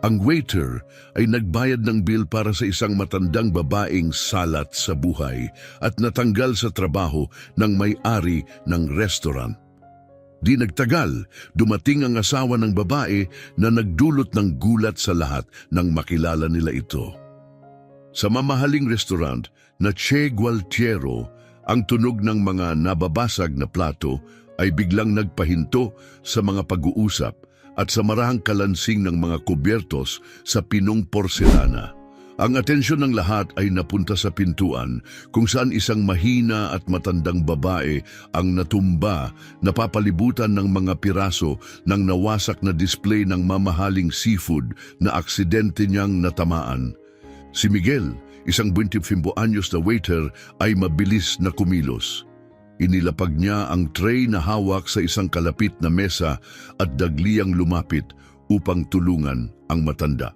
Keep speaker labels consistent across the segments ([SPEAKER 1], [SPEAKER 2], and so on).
[SPEAKER 1] Ang waiter ay nagbayad ng bill para sa isang matandang babaeng salat sa buhay at natanggal sa trabaho ng may-ari ng restaurant. Di nagtagal, dumating ang asawa ng babae na nagdulot ng gulat sa lahat nang makilala nila ito. Sa mamahaling restaurant na Che Gualtiero, ang tunog ng mga nababasag na plato ay biglang nagpahinto sa mga pag-uusap at sa marahang kalansing ng mga kubyertos sa pinong porselana. Ang atensyon ng lahat ay napunta sa pintuan kung saan isang mahina at matandang babae ang natumba, napapalibutan ng mga piraso ng nawasak na display ng mamahaling seafood na aksidente niyang natamaan. Si Miguel, isang 25 anyos na waiter, ay mabilis na kumilos. Inilapag niya ang tray na hawak sa isang kalapit na mesa at dagliyang lumapit upang tulungan ang matanda.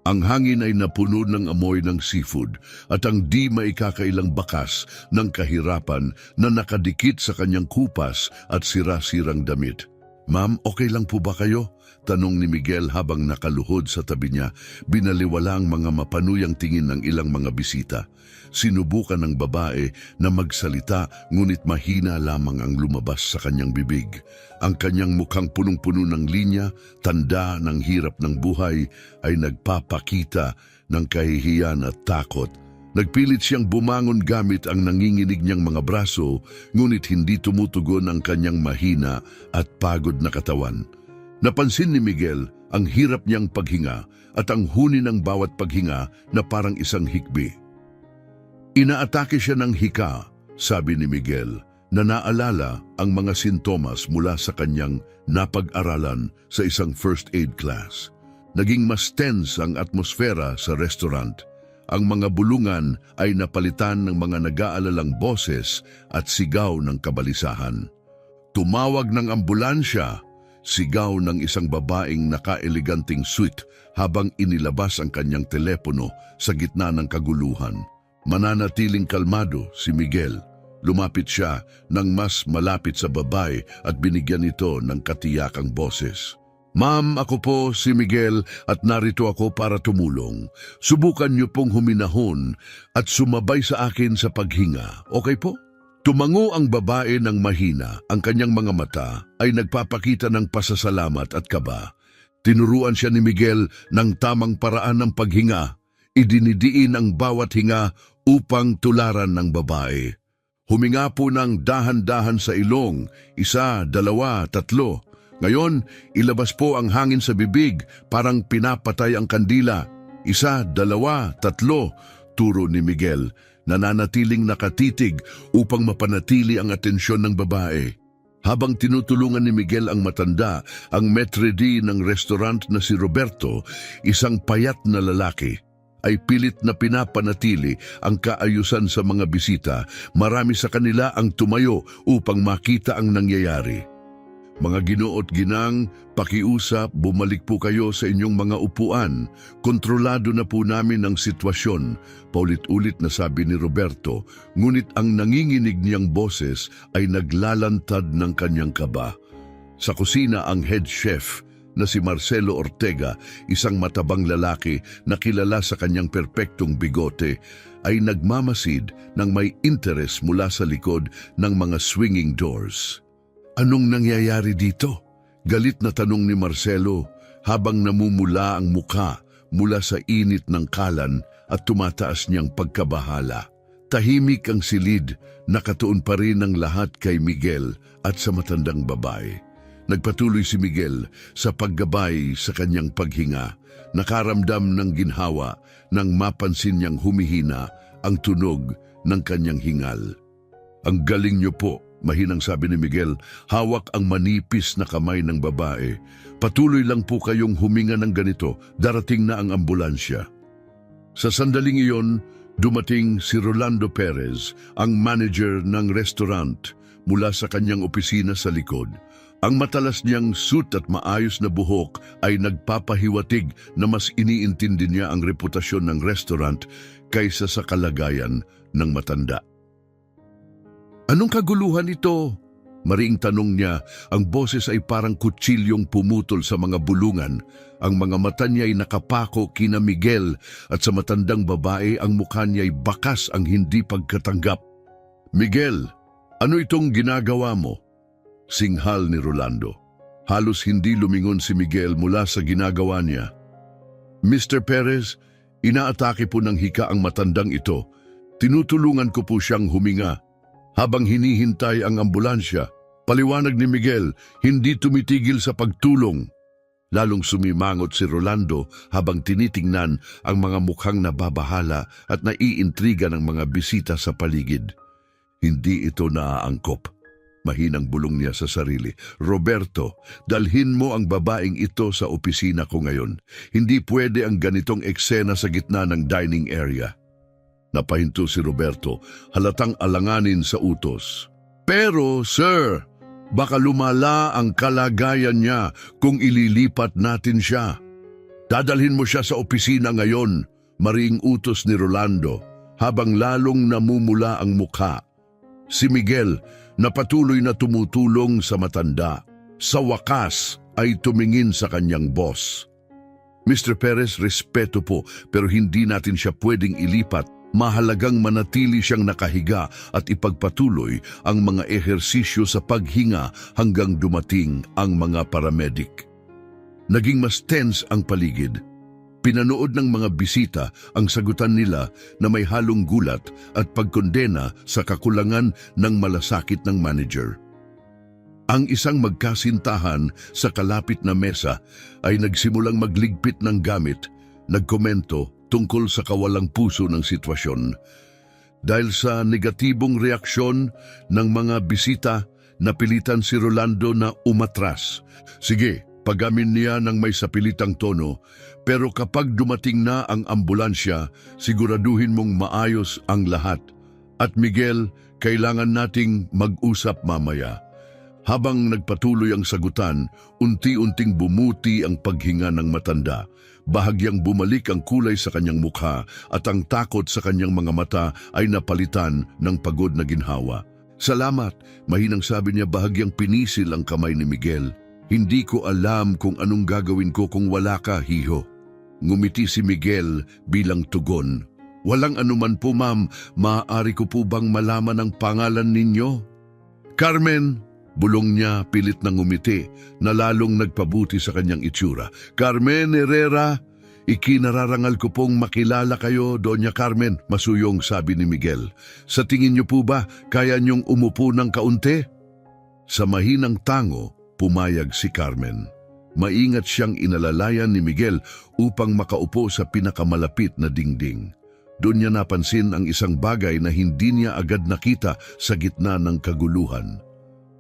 [SPEAKER 1] Ang hangin ay napuno ng amoy ng seafood at ang di maikakailang bakas ng kahirapan na nakadikit sa kanyang kupas at sira-sirang damit. "Ma'am, okay lang po ba kayo?" tanong ni Miguel habang nakaluhod sa tabi niya, binaliwala ang mga mapanuyang tingin ng ilang mga bisita. Sinubukan ng babae na magsalita ngunit mahina lamang ang lumabas sa kanyang bibig. Ang kanyang mukhang punong-puno ng linya, tanda ng hirap ng buhay, ay nagpapakita ng kahihiyan at takot. Nagpilit siyang bumangon gamit ang nanginginig niyang mga braso, ngunit hindi tumutugon ang kanyang mahina at pagod na katawan. Napansin ni Miguel ang hirap niyang paghinga at ang huni ng bawat paghinga na parang isang hikbi. Inaatake siya ng hika, sabi ni Miguel, na naalala ang mga sintomas mula sa kanyang napag-aralan sa isang first aid class. Naging mas tense ang atmosfera sa restaurant. Ang mga bulungan ay napalitan ng mga nag-aalalang boses at sigaw ng kabalisahan. Tumawag ng ambulansya, sigaw ng isang babaeng naka-eleganting suit habang inilabas ang kanyang telepono sa gitna ng kaguluhan. Mananatiling kalmado si Miguel. Lumapit siya nang mas malapit sa babae at binigyan ito ng katiyakang boses. "Ma'am, ako po si Miguel at narito ako para tumulong. Subukan niyo pong huminahon at sumabay sa akin sa paghinga. Okay po?" Tumango ang babae ng mahina. Ang kanyang mga mata ay nagpapakita ng pasasalamat at kaba. Tinuruan siya ni Miguel ng tamang paraan ng paghinga. Idinidiin ang bawat hinga upang tularan ng babae. Huminga po ng dahan-dahan sa ilong, 1, 2, 3. Ngayon, ilabas po ang hangin sa bibig, parang pinapatay ang kandila. 1, 2, 3, turo ni Miguel, nananatiling nakatitig upang mapanatili ang atensyon ng babae. Habang tinutulungan ni Miguel ang matanda, ang maitre d' ng restaurant na si Roberto, isang payat na lalaki, ay pilit na pinapanatili ang kaayusan sa mga bisita. Marami sa kanila ang tumayo upang makita ang nangyayari. "Mga ginoo at ginang, pakiusap, bumalik po kayo sa inyong mga upuan. Kontrolado na po namin ang sitwasyon," paulit-ulit na sabi ni Roberto, ngunit ang nanginginig niyang boses ay naglalantad ng kanyang kaba. Sa kusina, ang head chef na si Marcelo Ortega, isang matabang lalaki na kilala sa kanyang perpektong bigote, ay nagmamasid ng may interes mula sa likod ng mga swinging doors. "Anong nangyayari dito?" Galit na tanong ni Marcelo habang namumula ang mukha mula sa init ng kalan at tumataas niyang pagkabahala. Tahimik ang silid, nakatuon pa rin ang lahat kay Miguel at sa matandang babae. Nagpatuloy si Miguel sa paggabay sa kanyang paghinga, nakaramdam ng ginhawa nang mapansin niyang humihina ang tunog ng kanyang hingal. "Ang galing niyo po," mahinang sabi ni Miguel, hawak ang manipis na kamay ng babae. "Patuloy lang po kayong huminga ng ganito, darating na ang ambulansya." Sa sandaling iyon, dumating si Rolando Perez, ang manager ng restaurant, mula sa kanyang opisina sa likod. Ang matalas niyang suit at maayos na buhok ay nagpapahiwatig na mas iniintindi niya ang reputasyon ng restaurant kaysa sa kalagayan ng matanda. "Anong kaguluhan ito?" Mariing tanong niya, ang boses ay parang kutsilyong pumutol sa mga bulungan. Ang mga mata niya ay nakapako kina Miguel at sa matandang babae ang mukha niya ay bakas ang hindi pagkatanggap. "Miguel, ano itong ginagawa mo?" Singhal ni Rolando. Halos hindi lumingon si Miguel mula sa ginagawa niya. "Mr. Perez, inaatake po ng hika ang matandang ito. Tinutulungan ko po siyang huminga. Habang hinihintay ang ambulansya, paliwanag ni Miguel, hindi tumitigil sa pagtulong." Lalong sumimangot si Rolando habang tinitingnan ang mga mukhang nababahala at naiintriga ng mga bisita sa paligid. Hindi ito naaangkop. Mahinang bulong niya sa sarili. "Roberto, dalhin mo ang babaeng ito sa opisina ko ngayon. Hindi pwede ang ganitong eksena sa gitna ng dining area." Napahinto si Roberto, halatang alanganin sa utos. "Pero, sir, baka lumala ang kalagayan niya kung ililipat natin siya. Dadalhin mo siya sa opisina ngayon," mariing utos ni Rolando, habang lalong namumula ang mukha. Si Miguel, na patuloy na tumutulong sa matanda, sa wakas ay tumingin sa kanyang boss. "Mr. Perez, respeto po, pero hindi natin siya pwedeng ilipat. Mahalagang manatili siyang nakahiga at ipagpatuloy ang mga ehersisyo sa paghinga hanggang dumating ang mga paramedic." Naging mas tense ang paligid. Pinanood ng mga bisita ang sagutan nila na may halong gulat at pagkondena sa kakulangan ng malasakit ng manager. Ang isang magkasintahan sa kalapit na mesa ay nagsimulang magligpit ng gamit, nagkomento tungkol sa kawalang puso ng sitwasyon. Dahil sa negatibong reaksyon ng mga bisita, napilitan si Rolando na umatras. "Sige, pagamin niya ng may sapilitang tono, pero kapag dumating na ang ambulansya, siguraduhin mong maayos ang lahat. At Miguel, kailangan nating mag-usap mamaya." Habang nagpatuloy ang sagutan, unti-unting bumuti ang paghinga ng matanda. Bahagyang bumalik ang kulay sa kanyang mukha at ang takot sa kanyang mga mata ay napalitan ng pagod na ginhawa. "Salamat," mahinang sabi niya, bahagyang pinisil ang kamay ni Miguel. "Hindi ko alam kung anong gagawin ko kung wala ka, hiho." Ngumiti si Miguel bilang tugon. "Walang anuman po, ma'am. Maaari ko po bang malaman ang pangalan ninyo?" "Carmen," bulong niya pilit na ngumiti na lalong nagpabuti sa kanyang itsura. "Carmen Herrera, ikinararangal ko pong makilala kayo, Doña Carmen," masuyong sabi ni Miguel. "Sa tingin niyo po ba kaya niyong umupo ng kaunti?" Sa mahinang tango, pumayag si Carmen. Maingat siyang inalalayan ni Miguel upang makaupo sa pinakamalapit na dingding. Doon niya napansin ang isang bagay na hindi niya agad nakita sa gitna ng kaguluhan.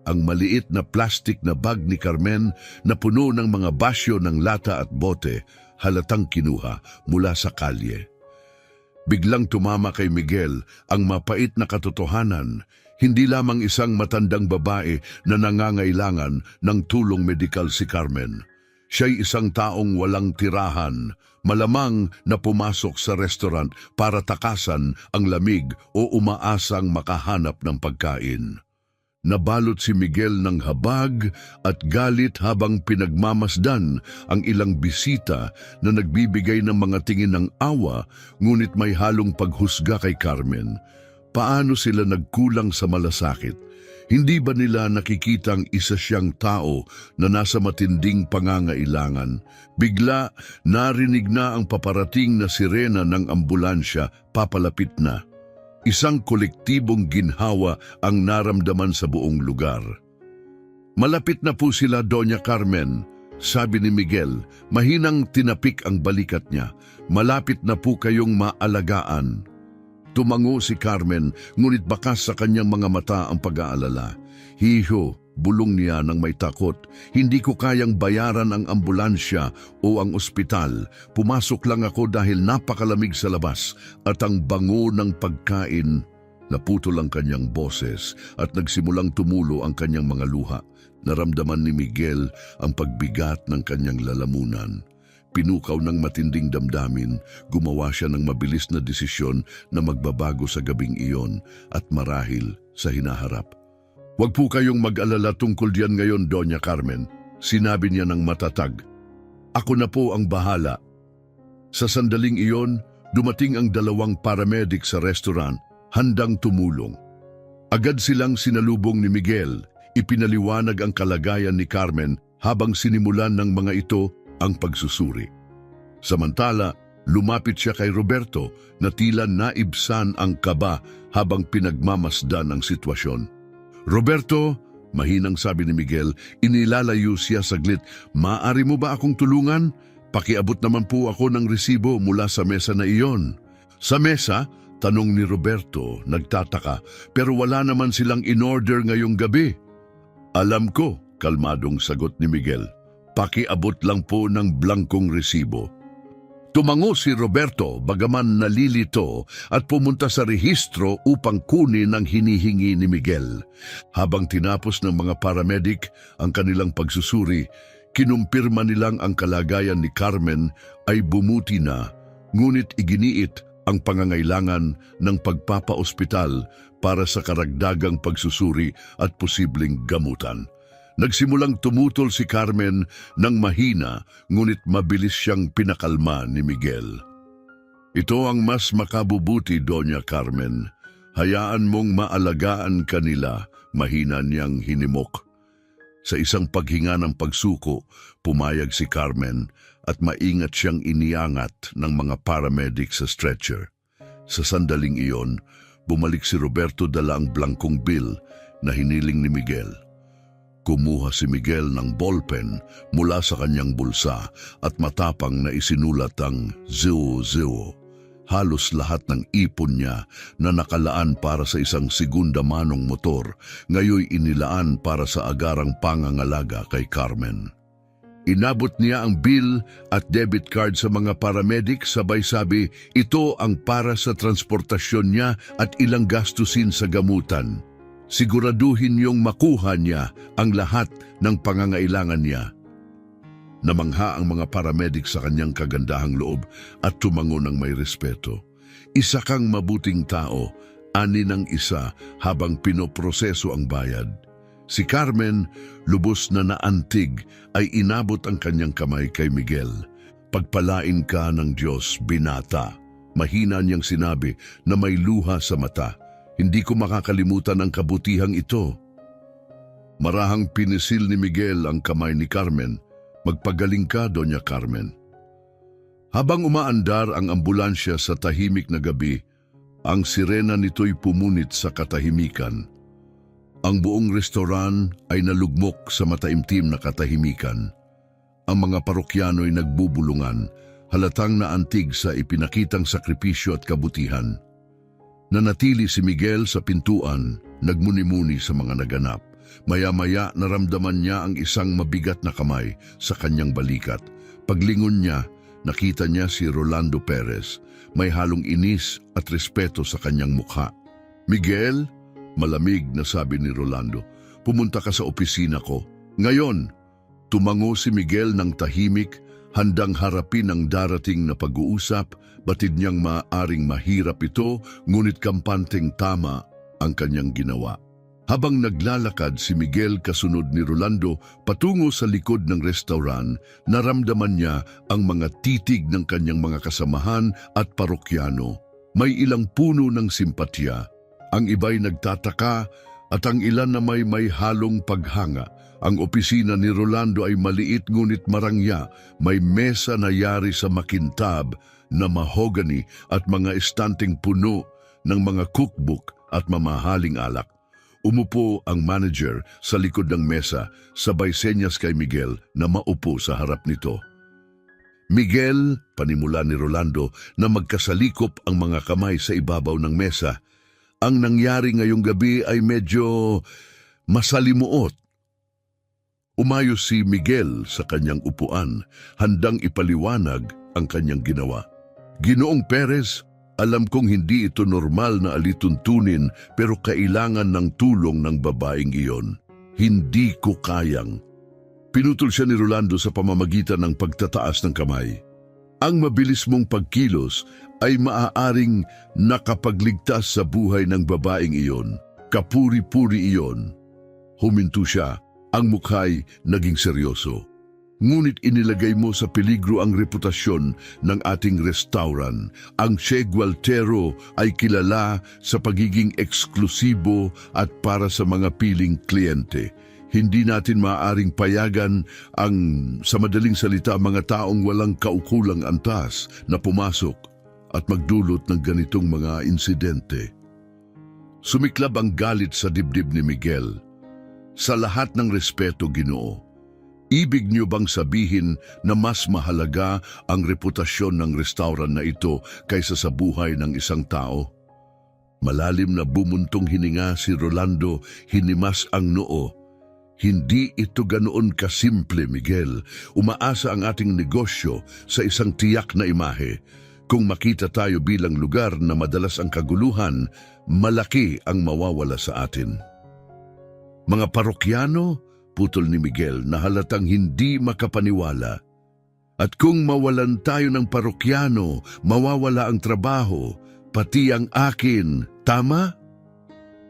[SPEAKER 1] Ang maliit na plastic na bag ni Carmen na puno ng mga basyo ng lata at bote, halatang kinuha mula sa kalye. Biglang tumama kay Miguel ang mapait na katotohanan. Hindi lamang isang matandang babae na nangangailangan ng tulong medikal si Carmen. Siya'y isang taong walang tirahan, malamang na pumasok sa restaurant para takasan ang lamig o umaasang makahanap ng pagkain. Nabalot si Miguel ng habag at galit habang pinagmamasdan ang ilang bisita na nagbibigay ng mga tingin ng awa, ngunit may halong paghusga kay Carmen. Paano sila nagkulang sa malasakit? Hindi ba nila nakikitang isa siyang tao na nasa matinding pangangailangan? Bigla, narinig na ang paparating na sirena ng ambulansya, papalapit na. Isang kolektibong ginhawa ang naramdaman sa buong lugar. "Malapit na po sila, Doña Carmen," sabi ni Miguel. Mahinang tinapik ang balikat niya. "Malapit na po kayong maalagaan." Tumango si Carmen, ngunit bakas sa kanyang mga mata ang pag-aalala. "Hiho," bulong niya ng may takot, "hindi ko kayang bayaran ang ambulansya o ang ospital. Pumasok lang ako dahil napakalamig sa labas at ang bango ng pagkain." Naputol ang kanyang boses at nagsimulang tumulo ang kanyang mga luha. Naramdaman ni Miguel ang pagbigat ng kanyang lalamunan. Pinukaw ng matinding damdamin, gumawa siya ng mabilis na desisyon na magbabago sa gabing iyon at marahil sa hinaharap. Huwag po kayong mag-alala tungkol diyan ngayon, Doña Carmen. Sinabi niya ng matatag. Ako na po ang bahala. Sa sandaling iyon, dumating ang 2 paramedic sa restaurant, handang tumulong. Agad silang sinalubong ni Miguel, ipinaliwanag ang kalagayan ni Carmen habang sinimulan ng mga ito ang pagsusuri. Samantala, lumapit siya kay Roberto na tila naibsan ang kaba habang pinagmamasdan ang sitwasyon. Roberto, mahinang sabi ni Miguel, inilalayo siya saglit. Maaari mo ba akong tulungan? Pakiabot naman po ako ng resibo mula sa mesa na iyon. Sa mesa? Tanong ni Roberto, nagtataka, pero wala naman silang in-order ngayong gabi. Alam ko, kalmadong sagot ni Miguel. Pakiabot lang po ng blankong resibo. Tumango si Roberto bagaman nalilito at pumunta sa rehistro upang kunin ang hinihingi ni Miguel. Habang tinapos ng mga paramedic ang kanilang pagsusuri, kinumpirma nilang ang kalagayan ni Carmen ay bumuti na, ngunit iginiit ang pangangailangan ng pagpapaospital para sa karagdagang pagsusuri at posibleng gamutan. Nagsimulang tumutol si Carmen ng mahina, ngunit mabilis siyang pinakalma ni Miguel. Ito ang mas makabubuti, Doña Carmen. Hayaan mong maalagaan kanila, mahina niyang hinimok. Sa isang paghinga ng pagsuko, pumayag si Carmen at maingat siyang iniangat ng mga paramedic sa stretcher. Sa sandaling iyon, bumalik si Roberto dala ang blankong bill na hiniling ni Miguel. Kumuha si Miguel ng ballpen mula sa kanyang bulsa at matapang na isinulat ang 00. Halos lahat ng ipon niya na nakalaan para sa isang segunda manong motor, ngayoy inilaan para sa agarang pangangalaga kay Carmen. Inabot niya ang bill at debit card sa mga paramedic, sabay sabi, ito ang para sa transportasyon niya at ilang gastusin sa gamutan. Siguraduhin niyong makuha niya ang lahat ng pangangailangan niya. Namangha ang mga paramedic sa kanyang kagandahang loob at tumango ng may respeto. Isa kang mabuting tao, ani ng isa habang pinoproseso ang bayad. Si Carmen, lubos na naantig, ay inabot ang kanyang kamay kay Miguel. Pagpalain ka ng Diyos, binata. Mahina niyang sinabi na may luha sa mata. Hindi ko makakalimutan ang kabutihang ito. Marahang pinisil ni Miguel ang kamay ni Carmen. Magpagaling ka, Doña Carmen. Habang umaandar ang ambulansya sa tahimik na gabi, ang sirena nito'y pumunit sa katahimikan. Ang buong restoran ay nalugmok sa mataimtim na katahimikan. Ang mga parokyano'y nagbubulungan, halatang naantig sa ipinakitang sakripisyo at kabutihan. Nanatili si Miguel sa pintuan, nagmuni-muni sa mga naganap. Maya-maya naramdaman niya ang isang mabigat na kamay sa kanyang balikat. Paglingon niya, nakita niya si Rolando Perez. May halong inis at respeto sa kanyang mukha. Miguel, malamig na sabi ni Rolando, pumunta ka sa opisina ko. Ngayon, tumango si Miguel ng tahimik, handang harapin ang darating na pag-uusap. Batid niyang maaaring mahirap ito, ngunit kampanteng tama ang kanyang ginawa. Habang naglalakad si Miguel kasunod ni Rolando patungo sa likod ng restaurant, naramdaman niya ang mga titig ng kanyang mga kasamahan at parokyano. May ilang puno ng simpatya, ang iba'y nagtataka at ang ilan na may halong paghanga. Ang opisina ni Rolando ay maliit ngunit marangya, may mesa na yari sa makintab na mahogany at mga estanteng puno ng mga cookbook at mamahaling alak. Umupo ang manager sa likod ng mesa, sabay senyas kay Miguel na maupo sa harap nito. Miguel, panimula ni Rolando na magkasalikop ang mga kamay sa ibabaw ng mesa. Ang nangyari ngayong gabi ay medyo masalimuot. Umayos si Miguel sa kanyang upuan, handang ipaliwanag ang kanyang ginawa. Ginoong Perez, alam kong hindi ito normal na alituntunin pero kailangan ng tulong ng babaeng iyon. Hindi ko kayang. Pinutol siya ni Rolando sa pamamagitan ng pagtataas ng kamay. Ang mabilis mong pagkilos ay maaaring nakapagligtas sa buhay ng babaeng iyon. Kapuri-puri iyon. Huminto siya, ang mukha'y naging seryoso. Ngunit inilagay mo sa peligro ang reputasyon ng ating restaurant. Ang Che Gualtero ay kilala sa pagiging eksklusibo at para sa mga piling kliyente. Hindi natin maaaring payagan ang, sa madaling salita, mga taong walang kaukulang antas na pumasok at magdulot ng ganitong mga insidente. Sumiklab ang galit sa dibdib ni Miguel. Sa lahat ng respeto, Ginoo, ibig niyo bang sabihin na mas mahalaga ang reputasyon ng restaurant na ito kaysa sa buhay ng isang tao? Malalim na bumuntong hininga si Rolando, hinimas ang noo. Hindi ito ganoon kasimple, Miguel. Umaasa ang ating negosyo sa isang tiyak na imahe. Kung makita tayo bilang lugar na madalas ang kaguluhan, malaki ang mawawala sa atin. Mga parokyano, putol ni Miguel na halatang hindi makapaniwala. At kung mawalan tayo ng parokyano, mawawala ang trabaho, pati ang akin, tama?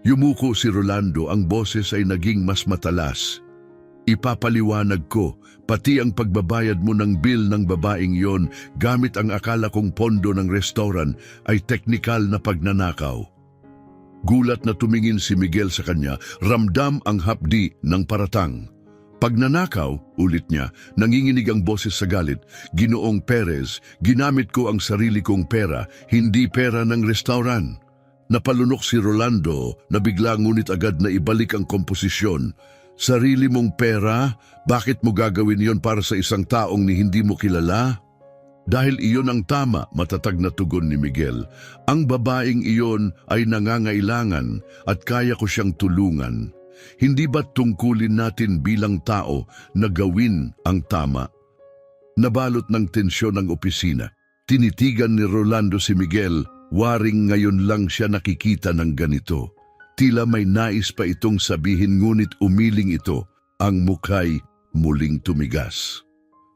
[SPEAKER 1] Yumuko si Rolando, ang boses ay naging mas matalas. Ipapaliwanag ko, pati ang pagbabayad mo ng bill ng babaeng yon gamit ang akala kong pondo ng restaurant ay teknikal na pagnanakaw. Gulat na tumingin si Miguel sa kanya, ramdam ang hapdi ng paratang. Pagnanakaw, ulit niya, nanginginig ang boses sa galit. Ginoong Perez, ginamit ko ang sarili kong pera, hindi pera ng restaurant. Napalunok si Rolando na bigla ngunit agad na ibalik ang komposisyon. Sarili mong pera? Bakit mo gagawin yon para sa isang taong ni hindi mo kilala? Dahil iyon ang tama, matatag na tugon ni Miguel. Ang babaeng iyon ay nangangailangan at kaya ko siyang tulungan. Hindi ba't tungkulin natin bilang tao na gawin ang tama? Nabalot ng tensyon ang opisina. Tinitigan ni Rolando si Miguel, waring ngayon lang siya nakikita ng ganito. Tila may nais pa itong sabihin ngunit umiling ito, ang mukha'y muling tumigas.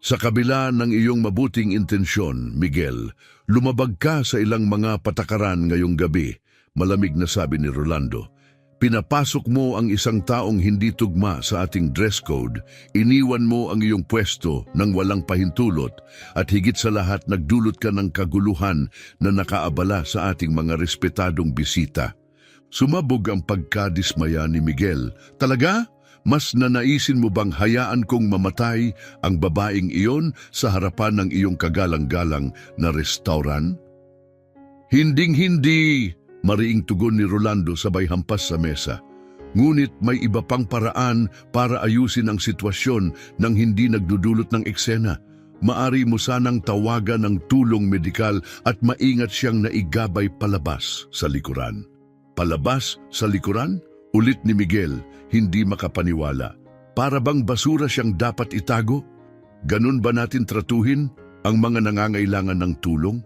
[SPEAKER 1] Sa kabila ng iyong mabuting intensyon, Miguel, lumabag ka sa ilang mga patakaran ngayong gabi, malamig na sabi ni Rolando. Pinapasok mo ang isang taong hindi tugma sa ating dress code, iniwan mo ang iyong pwesto ng walang pahintulot, at higit sa lahat nagdulot ka ng kaguluhan na nakaabala sa ating mga respetadong bisita. Sumabog ang pagkadismaya ni Miguel. Talaga? Mas nanaisin mo bang hayaan kong mamatay ang babaeng iyon sa harapan ng iyong kagalang-galang na restaurant? Hinding-hindi, mariing tugon ni Rolando sabay hampas sa mesa. Ngunit may iba pang paraan para ayusin ang sitwasyon nang hindi nagdudulot ng eksena. Maari mo sanang tawagan ng tulong medikal at maingat siyang naigabay palabas sa likuran. Palabas sa likuran? Ulit ni Miguel, hindi makapaniwala. Para bang basura siyang dapat itago? Ganun ba natin tratuhin ang mga nangangailangan ng tulong?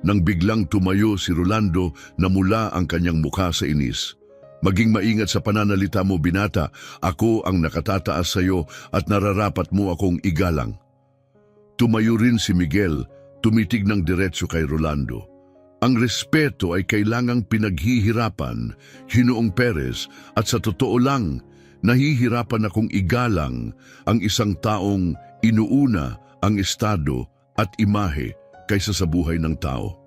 [SPEAKER 1] Nang biglang tumayo si Rolando, namula ang kanyang mukha sa inis. Maging maingat sa pananalita mo, binata. Ako ang nakatataas sa iyo at nararapat mo akong igalang. Tumayo rin si Miguel, tumitig ng diretso kay Rolando. Ang respeto ay kailangang pinaghihirapan, Ginoong Perez, at sa totoo lang, nahihirapan akong igalang ang isang taong inuuna ang estado at imahe kaysa sa buhay ng tao.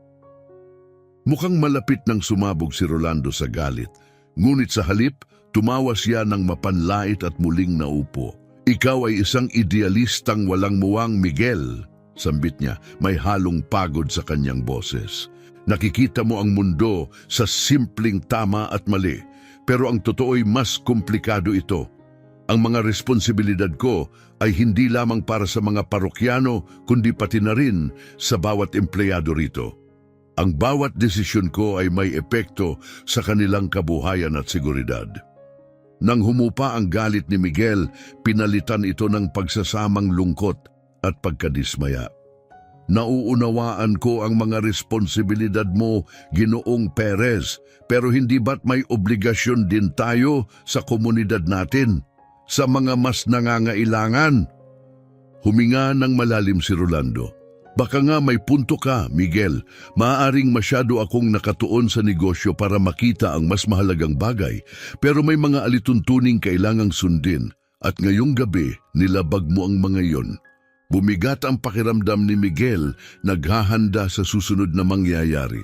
[SPEAKER 1] Mukhang malapit nang sumabog si Rolando sa galit, ngunit sa halip, tumawa siya ng mapanlait at muling naupo. Ikaw ay isang idealistang walang muwang, Miguel, sambit niya, may halong pagod sa kanyang boses. Nakikita mo ang mundo sa simpleng tama at mali, pero ang totoo'y mas komplikado ito. Ang mga responsibilidad ko ay hindi lamang para sa mga parokyano, kundi pati na rin sa bawat empleyado rito. Ang bawat desisyon ko ay may epekto sa kanilang kabuhayan at seguridad. Nang humupa ang galit ni Miguel, pinalitan ito ng pagsasamang lungkot at pagkadismaya. Nauunawaan ko ang mga responsibilidad mo, Ginoong Perez, pero hindi ba't may obligasyon din tayo sa komunidad natin, sa mga mas nangangailangan? Huminga ng malalim si Rolando. Baka nga may punto ka, Miguel. Maaaring masyado akong nakatuon sa negosyo para makita ang mas mahalagang bagay, pero may mga alituntuning kailangang sundin at ngayong gabi nilabag mo ang mga iyon. Bumigat ang pakiramdam ni Miguel, naghahanda sa susunod na mangyayari.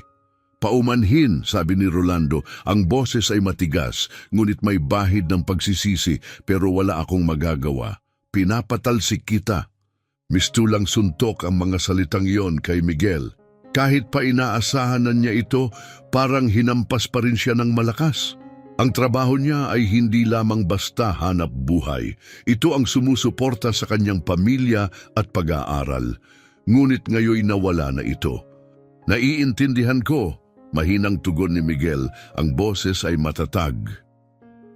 [SPEAKER 1] Paumanhin, sabi ni Rolando, ang boses ay matigas, ngunit may bahid ng pagsisisi pero wala akong magagawa. Pinapatalsik kita. Mistulang suntok ang mga salitang iyon kay Miguel. Kahit pa inaasahan na niya ito, parang hinampas pa rin siya ng malakas. Ang trabaho niya ay hindi lamang basta hanap buhay. Ito ang sumusuporta sa kanyang pamilya at pag-aaral. Ngunit ngayoy nawala na ito. Naiintindihan ko, mahinang tugon ni Miguel, ang boses ay matatag.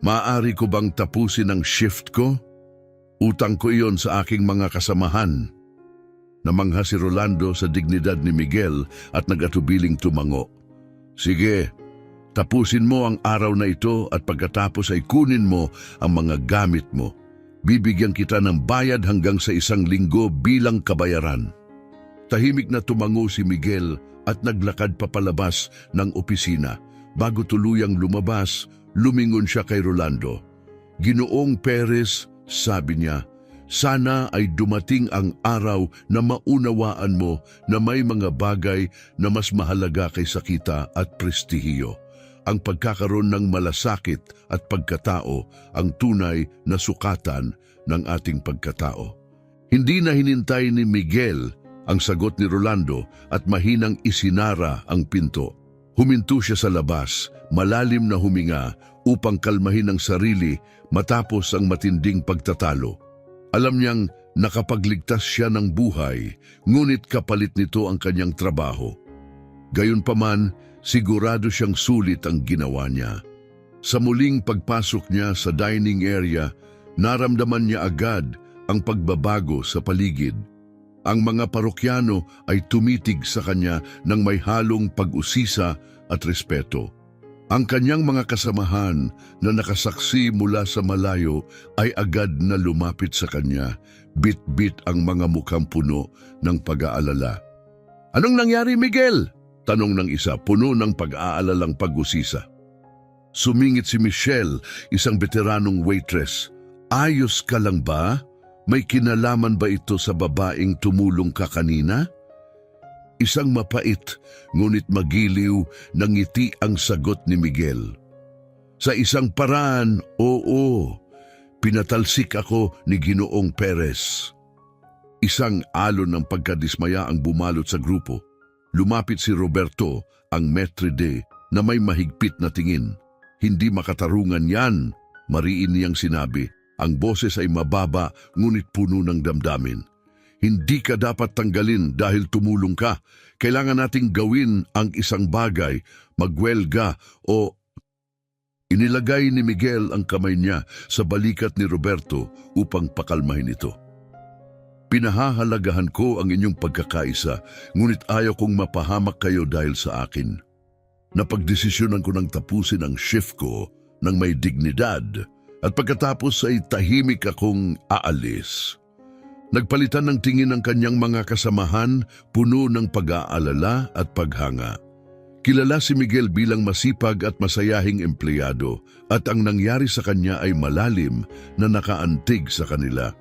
[SPEAKER 1] Maaari ko bang tapusin ang shift ko? Utang ko iyon sa aking mga kasamahan. Namangha si Rolando sa dignidad ni Miguel at nag-atubiling tumango. Sige, tapusin mo ang araw na ito at pagkatapos ay kunin mo ang mga gamit mo. Bibigyan kita ng bayad hanggang sa 1 linggo bilang kabayaran. Tahimik na tumango si Miguel at naglakad papalabas ng opisina. Bago tuluyang lumabas, lumingon siya kay Rolando. Ginoong Perez, sabi niya, sana ay dumating ang araw na maunawaan mo na may mga bagay na mas mahalaga kaysa kita at prestihiyo. Ang pagkakaroon ng malasakit at pagkatao ang tunay na sukatan ng ating pagkatao. Hindi na hinintay ni Miguel ang sagot ni Rolando at mahinang isinara ang pinto. Huminto siya sa labas, malalim na huminga upang kalmahin ang sarili matapos ang matinding pagtatalo. Alam niyang nakapagligtas siya ng buhay, ngunit kapalit nito ang kanyang trabaho. Gayunpaman, sigurado siyang sulit ang ginawa niya. Sa muling pagpasok niya sa dining area, naramdaman niya agad ang pagbabago sa paligid. Ang mga parokyano ay tumitig sa kanya ng may halong pag-usisa at respeto. Ang kanyang mga kasamahan na nakasaksi mula sa malayo ay agad na lumapit sa kanya, bit-bit ang mga mukhang puno ng pag-aalala. Anong nangyari, Miguel? Tanong ng isa, puno ng pag-aalalang pag-usisa. Sumingit si Michelle, isang veteranong waitress. Ayos ka lang ba? May kinalaman ba ito sa babaeng tumulong ka kanina? Isang mapait, ngunit magiliw na ngiti ang sagot ni Miguel. Sa isang paraan, oo, pinatalsik ako ni Ginoong Perez. Isang alon ng pagkadismaya ang bumalot sa grupo. Lumapit si Roberto, ang maitre d' na may mahigpit na tingin. Hindi makatarungan yan, mariin niyang sinabi. Ang boses ay mababa, ngunit puno ng damdamin. Hindi ka dapat tanggalin dahil tumulong ka. Kailangan nating gawin ang isang bagay, magwelga o... Inilagay ni Miguel ang kamay niya sa balikat ni Roberto upang pakalmahin ito. Pinahahalagahan ko ang inyong pagkakaisa, ngunit ayaw kong mapahamak kayo dahil sa akin. Napagdesisyonan ko nang tapusin ang shift ko ng may dignidad at pagkatapos ay tahimik akong aalis. Nagpalitan ng tingin ang kanyang mga kasamahan, puno ng pag-aalala at paghanga. Kilala si Miguel bilang masipag at masayahing empleyado at ang nangyari sa kanya ay malalim na nakaantig sa kanila.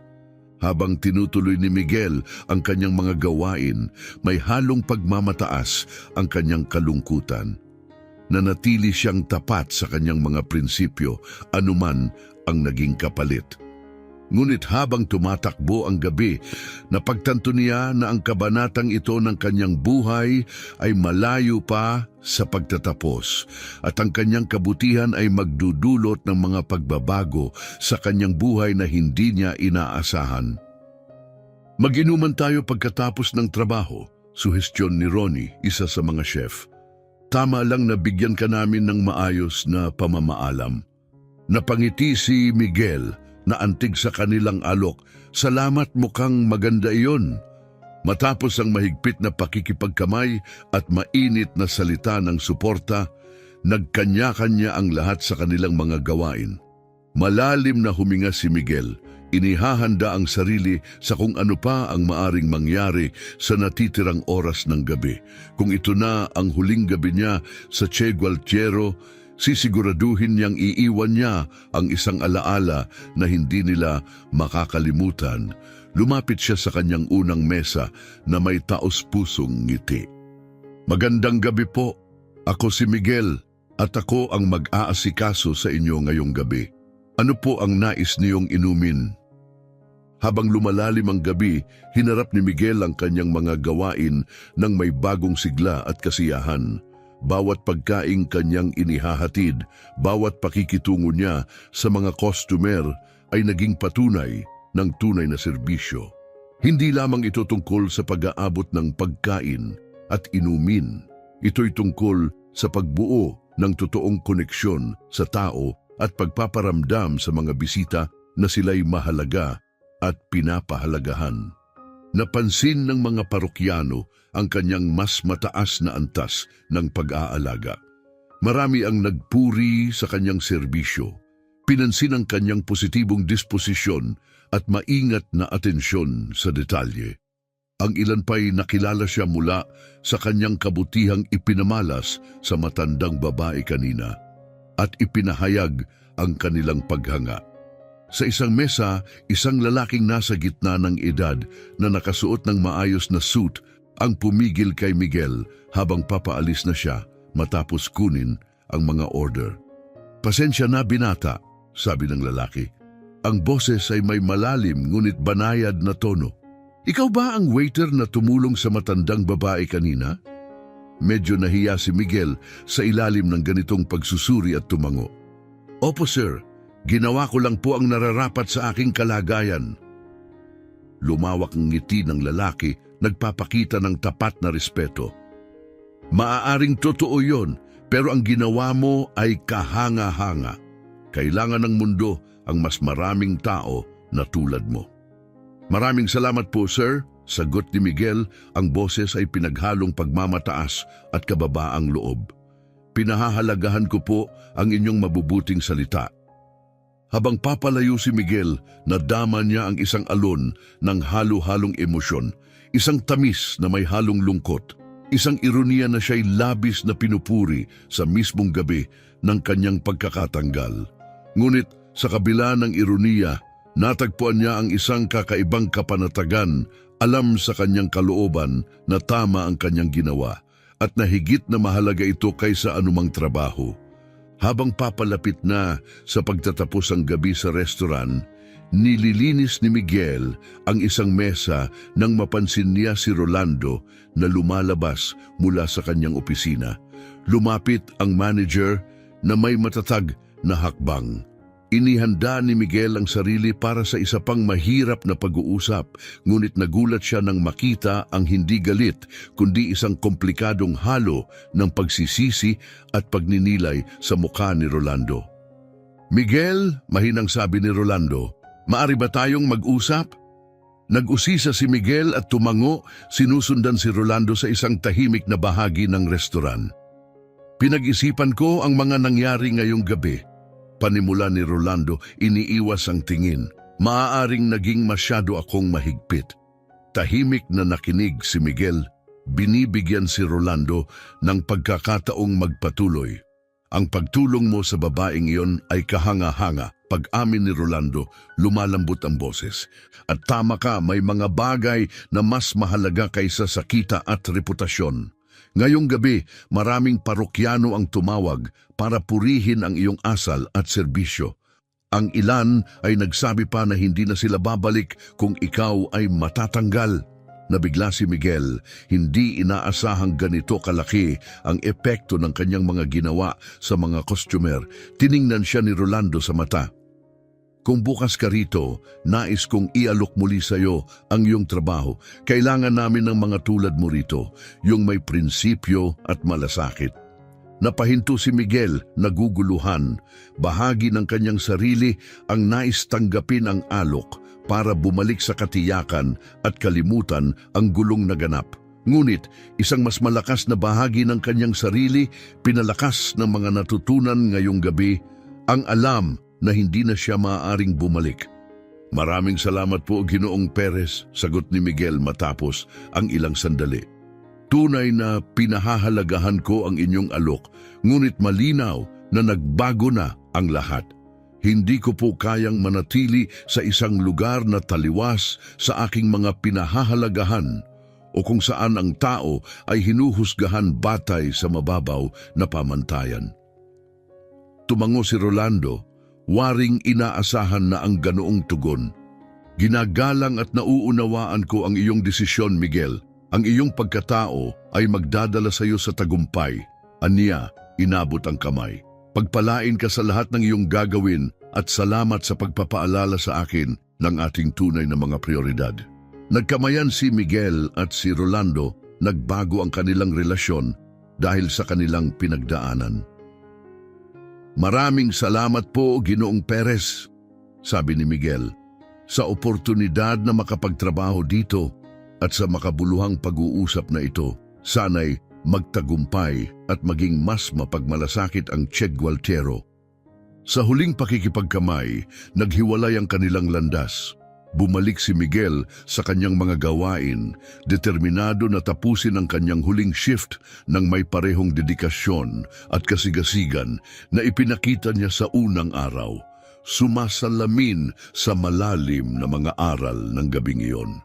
[SPEAKER 1] Habang tinutuloy ni Miguel ang kanyang mga gawain, may halong pagmamataas ang kanyang kalungkutan. Nanatili siyang tapat sa kanyang mga prinsipyo, anuman ang naging kapalit. Ngunit habang tumatakbo ang gabi, napagtanto niya na ang kabanatang ito ng kanyang buhay ay malayo pa sa pagtatapos at ang kanyang kabutihan ay magdudulot ng mga pagbabago sa kanyang buhay na hindi niya inaasahan. Mag-inuman tayo pagkatapos ng trabaho, suhestyon ni Ronnie, isa sa mga chef. Tama lang na bigyan ka namin ng maayos na pamamaalam. Napangiti si Miguel na antig sa kanilang alok. Salamat, mukhang maganda iyon. Matapos ang mahigpit na pakikipagkamay at mainit na salita ng suporta, nagkanya-kanya ang lahat sa kanilang mga gawain. Malalim na huminga si Miguel. Inihahanda ang sarili sa kung ano pa ang maaring mangyari sa natitirang oras ng gabi. Kung ito na ang huling gabi niya sa Che Gualtiero, sisiguraduhin niyang iiwan niya ang isang alaala na hindi nila makakalimutan. Lumapit siya sa kanyang unang mesa na may taos-pusong ngiti. Magandang gabi po. Ako si Miguel at ako ang mag-aasikaso sa inyo ngayong gabi. Ano po ang nais niyong inumin? Habang lumalalim ang gabi, hinarap ni Miguel ang kanyang mga gawain ng may bagong sigla at kasiyahan. Bawat pagkaing kanyang inihahatid, bawat pakikitungo niya sa mga customer ay naging patunay ng tunay na serbisyo. Hindi lamang ito tungkol sa pag-aabot ng pagkain at inumin. Ito'y tungkol sa pagbuo ng totoong koneksyon sa tao at pagpaparamdam sa mga bisita na sila'y mahalaga at pinapahalagahan. Napansin ng mga parokyano ang kanyang mas mataas na antas ng pag-aalaga. Marami ang nagpuri sa kanyang serbisyo. Pinansin ang kanyang positibong disposisyon at maingat na atensyon sa detalye. Ang ilan pa'y nakilala siya mula sa kanyang kabutihang ipinamalas sa matandang babae kanina at ipinahayag ang kanilang paghanga. Sa isang mesa, isang lalaking nasa gitna ng edad na nakasuot ng maayos na suit ang pumigil kay Miguel habang papaalis na siya matapos kunin ang mga order. "Pasensya na, binata," sabi ng lalaki. Ang boses ay may malalim ngunit banayad na tono. "Ikaw ba ang waiter na tumulong sa matandang babae kanina?" Medyo nahiya si Miguel sa ilalim ng ganitong pagsusuri at tumango. "Opo, sir. Ginawa ko lang po ang nararapat sa aking kalagayan." Lumawak ang ngiti ng lalaki, nagpapakita ng tapat na respeto. "Maaaring totoo yon, pero ang ginawa mo ay kahanga-hanga. Kailangan ng mundo ang mas maraming tao na tulad mo." "Maraming salamat po, sir," sagot ni Miguel. Ang boses ay pinaghalong pagmamataas at kababaang loob. "Pinahahalagahan ko po ang inyong mabubuting salita." Habang papalayo si Miguel, nadama niya ang isang alon ng halo-halong emosyon, isang tamis na may halong lungkot, isang ironiya na siya'y labis na pinupuri sa mismong gabi ng kanyang pagkakatanggal. Ngunit sa kabila ng ironiya, natagpuan niya ang isang kakaibang kapanatagan, alam sa kanyang kalooban na tama ang kanyang ginawa at na higit na mahalaga ito kaysa anumang trabaho. Habang papalapit na sa pagtatapos ang gabi sa restaurant, nililinis ni Miguel ang isang mesa nang mapansin niya si Rolando na lumalabas mula sa kanyang opisina. Lumapit ang manager na may matatag na hakbang. Inihanda ni Miguel ang sarili para sa isa pang mahirap na pag-uusap, ngunit nagulat siya nang makita ang hindi galit kundi isang komplikadong halo ng pagsisisi at pagninilay sa mukha ni Rolando. "Miguel," mahinang sabi ni Rolando, "maari ba tayong mag-usap?" Nag-usisa si Miguel at tumango, sinusundan si Rolando sa isang tahimik na bahagi ng restaurant. "Pinag-isipan ko ang mga nangyari ngayong gabi." Panimula ni Rolando, iniiwas ang tingin. "Maaaring naging masyado akong mahigpit." Tahimik na nakinig si Miguel. Binibigyan si Rolando ng pagkakataong magpatuloy. "Ang pagtulong mo sa babaeng iyon ay kahanga-hanga." Pag-amin ni Rolando, lumalambot ang boses. "At tama ka, may mga bagay na mas mahalaga kaysa sa kita at reputasyon. Ngayong gabi, maraming parokyano ang tumawag para purihin ang iyong asal at serbisyo. Ang ilan ay nagsabi pa na hindi na sila babalik kung ikaw ay matatanggal." Nabigla si Miguel. Hindi inaasahang ganito kalaki ang epekto ng kanyang mga ginawa sa mga customer. Tiningnan siya ni Rolando sa mata. "Kung bukas ka rito, nais kong ialok muli sa iyo ang iyong trabaho. Kailangan namin ng mga tulad mo rito, yung may prinsipyo at malasakit." Napahinto si Miguel, naguguluhan. Bahagi ng kanyang sarili ang nais tanggapin ang alok para bumalik sa katiyakan at kalimutan ang gulong naganap. Ngunit isang mas malakas na bahagi ng kanyang sarili, pinalakas ng mga natutunan ngayong gabi, ang alam na hindi na siya maaaring bumalik. Maraming salamat po, Ginoong Perez, sagot ni Miguel matapos ang ilang sandali. Tunay na pinahahalagahan ko ang inyong alok, ngunit malinaw na nagbago na ang lahat. Hindi ko po kayang manatili sa isang lugar na taliwas sa aking mga pinahahalagahan o kung saan ang tao ay hinuhusgahan batay sa mababaw na pamantayan. Tumango si Rolando, waring inaasahan na ang ganoong tugon. Ginagalang at nauunawaan ko ang iyong desisyon, Miguel. Ang iyong pagkatao ay magdadala sa iyo sa tagumpay. Aniya, inabot ang kamay. Pagpalain ka sa lahat ng iyong gagawin at salamat sa pagpapaalala sa akin ng ating tunay na mga prioridad. Nagkamayan si Miguel at si Rolando, nagbago ang kanilang relasyon dahil sa kanilang pinagdaanan. Maraming salamat po, Ginoong Perez, sabi ni Miguel, sa oportunidad na makapagtrabaho dito at sa makabuluhang pag-uusap na ito. Sana'y magtagumpay at maging mas mapagmalasakit ang Che Gualtiero. Sa huling pakikipagkamay, naghiwalay ang kanilang landas. Bumalik si Miguel sa kanyang mga gawain, determinado na tapusin ang kanyang huling shift ng may parehong dedikasyon at kasigasigan na ipinakita niya sa unang araw, sumasalamin sa malalim na mga aral ng gabing iyon.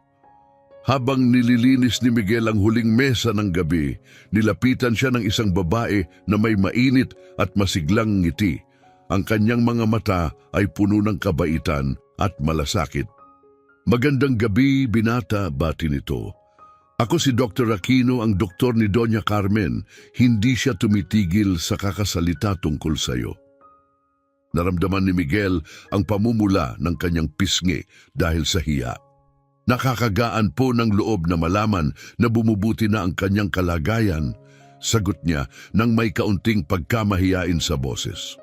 [SPEAKER 1] Habang nililinis ni Miguel ang huling mesa ng gabi, nilapitan siya ng isang babae na may mainit at masiglang ngiti. Ang kanyang mga mata ay puno ng kabaitan at malasakit. Magandang gabi, binata, bati nito. Ako si Dr. Aquino, ang doktor ni Doña Carmen. Hindi siya tumitigil sa kakasalita tungkol sa iyo. Naramdaman ni Miguel ang pamumula ng kanyang pisngi dahil sa hiya. Nakakagaan po ng loob na malaman na bumubuti na ang kanyang kalagayan, sagot niya nang may kaunting pagkamahiyain sa boses.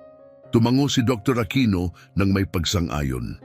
[SPEAKER 1] Tumango si Dr. Aquino nang may pagsang-ayon.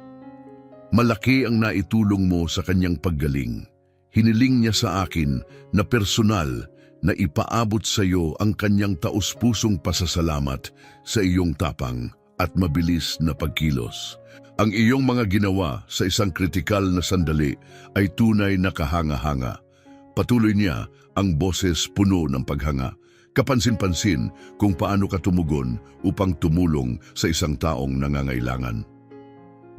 [SPEAKER 1] Malaki ang naitulong mo sa kanyang paggaling. Hiniling niya sa akin na personal na ipaabot sa iyo ang kanyang taus-pusong pasasalamat sa iyong tapang at mabilis na pagkilos. Ang iyong mga ginawa sa isang kritikal na sandali ay tunay na kahanga-hanga. Patuloy niya ang boses puno ng paghanga. Kapansin-pansin kung paano ka tumugon upang tumulong sa isang taong nangangailangan.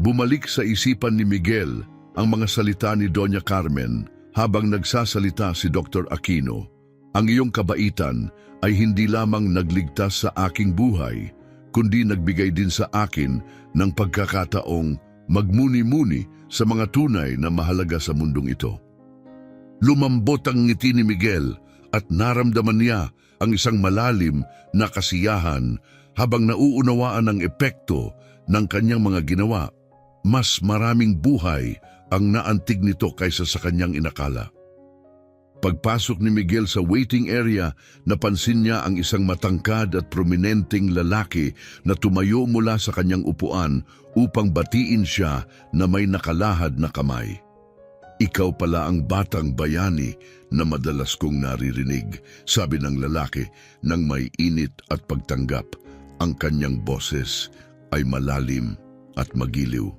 [SPEAKER 1] Bumalik sa isipan ni Miguel ang mga salita ni Doña Carmen habang nagsasalita si Dr. Aquino. Ang iyong kabaitan ay hindi lamang nagligtas sa aking buhay, kundi nagbigay din sa akin ng pagkakataong magmuni-muni sa mga tunay na mahalaga sa mundong ito. Lumambot ang ngiti ni Miguel at naramdaman niya ang isang malalim na kasiyahan habang nauunawaan ang epekto ng kanyang mga ginawa. Mas maraming buhay ang naantig nito kaysa sa kanyang inakala. Pagpasok ni Miguel sa waiting area, napansin niya ang isang matangkad at prominenteng lalaki na tumayo mula sa kanyang upuan upang batiin siya na may nakalahad na kamay. Ikaw pala ang batang bayani na madalas kong naririnig, sabi ng lalaki nang may init at pagtanggap. Ang kanyang boses ay malalim at magiliw.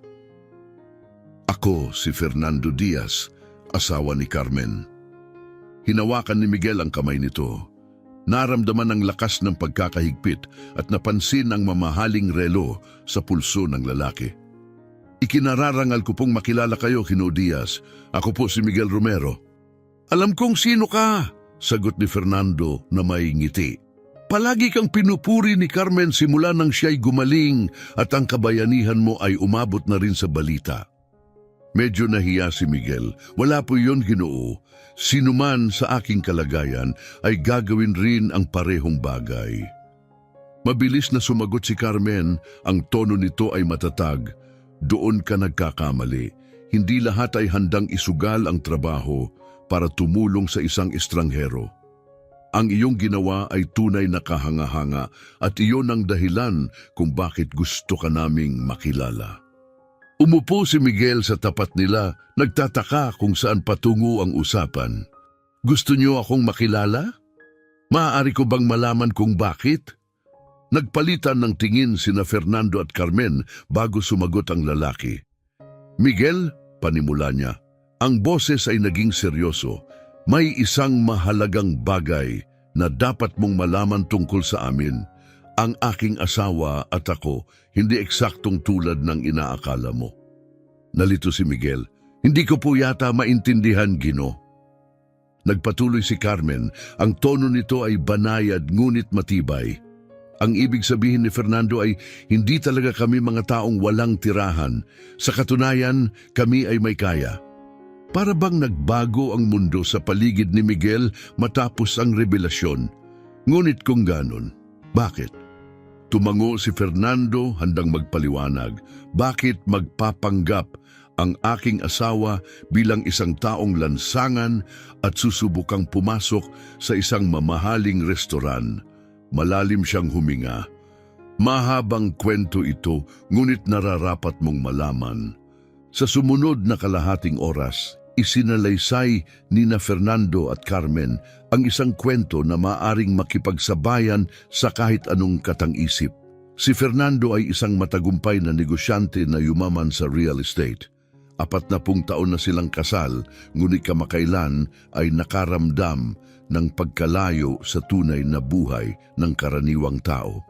[SPEAKER 1] Ako si Fernando Diaz, asawa ni Carmen. Hinawakan ni Miguel ang kamay nito. Naramdaman ang lakas ng pagkakahigpit at napansin ang mamahaling relo sa pulso ng lalaki. Ikinararangal ko pong makilala kayo, Gino Diaz. Ako po si Miguel Romero. Alam kong sino ka, sagot ni Fernando na may ngiti. Palagi kang pinupuri ni Carmen simula nang siya'y gumaling at ang kabayanihan mo ay umabot na rin sa balita. Medyo nahiya si Miguel. Wala po yun, Ginoo. Sinuman sa aking kalagayan ay gagawin rin ang parehong bagay. Mabilis na sumagot si Carmen, ang tono nito ay matatag. Doon ka nagkakamali. Hindi lahat ay handang isugal ang trabaho para tumulong sa isang estranghero. Ang iyong ginawa ay tunay na kahanga-hanga at iyon ang dahilan kung bakit gusto ka naming makilala. Umupo si Miguel sa tapat nila, nagtataka kung saan patungo ang usapan. Gusto niyo akong makilala? Maaari ko bang malaman kung bakit? Nagpalitan ng tingin sina Fernando at Carmen bago sumagot ang lalaki. Miguel, panimula niya, ang boses ay naging seryoso. May isang mahalagang bagay na dapat mong malaman tungkol sa amin. Ang aking asawa at ako hindi eksaktong tulad ng inaakala mo. Nalito si Miguel. Hindi ko po yata maintindihan, Gino. Nagpatuloy si Carmen. Ang tono nito ay banayad ngunit matibay. Ang ibig sabihin ni Fernando ay hindi talaga kami mga taong walang tirahan. Sa katunayan, kami ay may kaya. Para bang nagbago ang mundo sa paligid ni Miguel matapos ang revelasyon? Ngunit kung ganon, bakit? Tumango si Fernando handang magpaliwanag. Bakit magpapanggap ang aking asawa bilang isang taong lansangan at susubukang pumasok sa isang mamahaling restoran? Malalim siyang huminga. Mahabang kwento ito, ngunit nararapat mong malaman. Sa sumunod na kalahating oras, isinalaysay nina Fernando at Carmen ang isang kwento na maaring makipagsabayan sa kahit anong katang-isip. Si Fernando ay isang matagumpay na negosyante na yumaman sa real estate. 40 taon na silang kasal, ngunit kamakailan ay nakaramdam ng pagkalayo sa tunay na buhay ng karaniwang tao.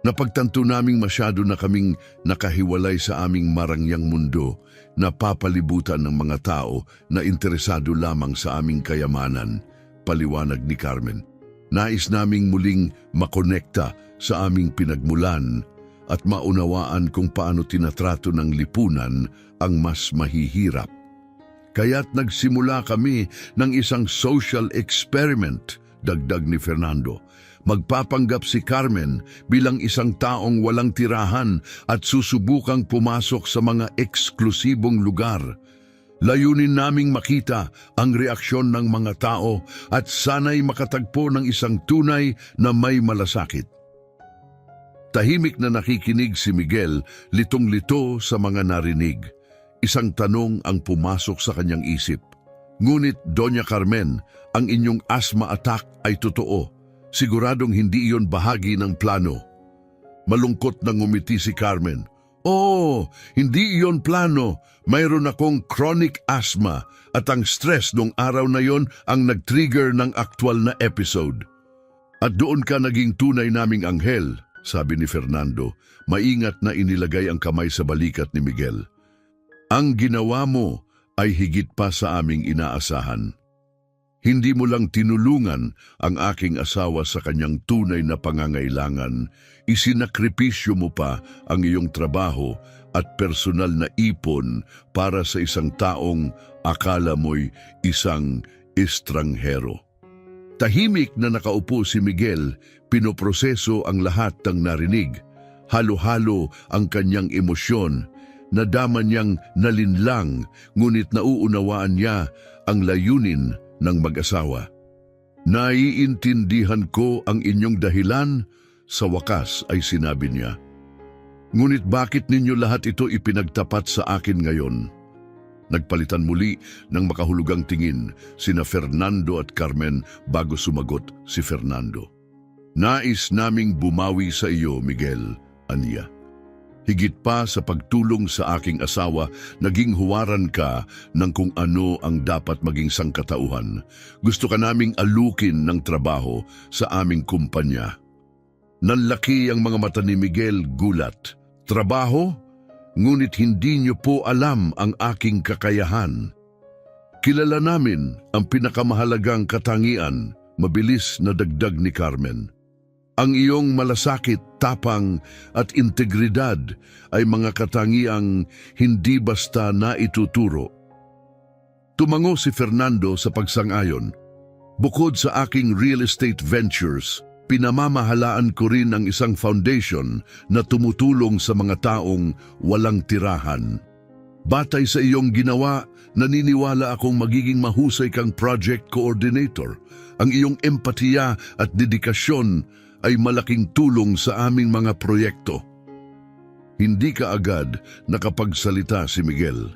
[SPEAKER 1] Napagtanto naming masyado na kaming nakahiwalay sa aming marangyang mundo, na papalibutan ng mga tao na interesado lamang sa aming kayamanan, paliwanag ni Carmen. Nais naming muling makonekta sa aming pinagmulan at maunawaan kung paano tinatrato ng lipunan ang mas mahihirap. Kaya't nagsimula kami ng isang social experiment, dagdag ni Fernando. Magpapanggap si Carmen bilang isang taong walang tirahan at susubukang pumasok sa mga eksklusibong lugar. Layunin naming makita ang reaksyon ng mga tao at sana'y makatagpo ng isang tunay na may malasakit. Tahimik na nakikinig si Miguel, litong-lito sa mga narinig. Isang tanong ang pumasok sa kanyang isip. Ngunit, Doña Carmen, ang inyong asthma attack ay totoo. Siguradong hindi iyon bahagi ng plano. Malungkot na ngumiti si Carmen. Oo, hindi iyon plano. Mayroon akong chronic asthma at ang stress nung araw na yon ang nag-trigger ng aktwal na episode. At doon ka naging tunay naming anghel, sabi ni Fernando. Maingat na inilagay ang kamay sa balikat ni Miguel. Ang ginawa mo ay higit pa sa aming inaasahan. Hindi mo lang tinulungan ang aking asawa sa kanyang tunay na pangangailangan, isinakripisyo mo pa ang iyong trabaho at personal na ipon para sa isang taong akala mo'y isang estranghero. Tahimik na nakaupo si Miguel, pinoproseso ang lahat ng narinig. Halo-halo ang kanyang emosyon. Nadama niyang nalinlang, ngunit nauunawaan niya ang layunin ng mag-asawa. Naiintindihan ko ang inyong dahilan, sa wakas ay sinabi niya. Ngunit bakit ninyo lahat ito ipinagtapat sa akin ngayon? Nagpalitan muli ng makahulugang tingin sina Fernando at Carmen bago sumagot si Fernando. Nais naming bumawi sa iyo, Miguel, aniya. Higit pa sa pagtulong sa aking asawa, naging huwaran ka ng kung ano ang dapat maging sangkatauhan. Gusto ka naming alukin ng trabaho sa aming kumpanya. Nanlaki ang mga mata ni Miguel, gulat. Trabaho? Ngunit hindi niyo po alam ang aking kakayahan. Kilala namin ang pinakamahalagang katangian, mabilis na dagdag ni Carmen. Ang iyong malasakit, tapang at integridad ay mga katangiang hindi basta naituturo. Tumango si Fernando sa pagsang-ayon. Bukod sa aking real estate ventures, pinamamahalaan ko rin ang isang foundation na tumutulong sa mga taong walang tirahan. Batay sa iyong ginawa, naniniwala akong magiging mahusay kang project coordinator. Ang iyong empatiya at dedikasyon ay malaking tulong sa aming mga proyekto. Hindi ka agad nakapagsalita si Miguel.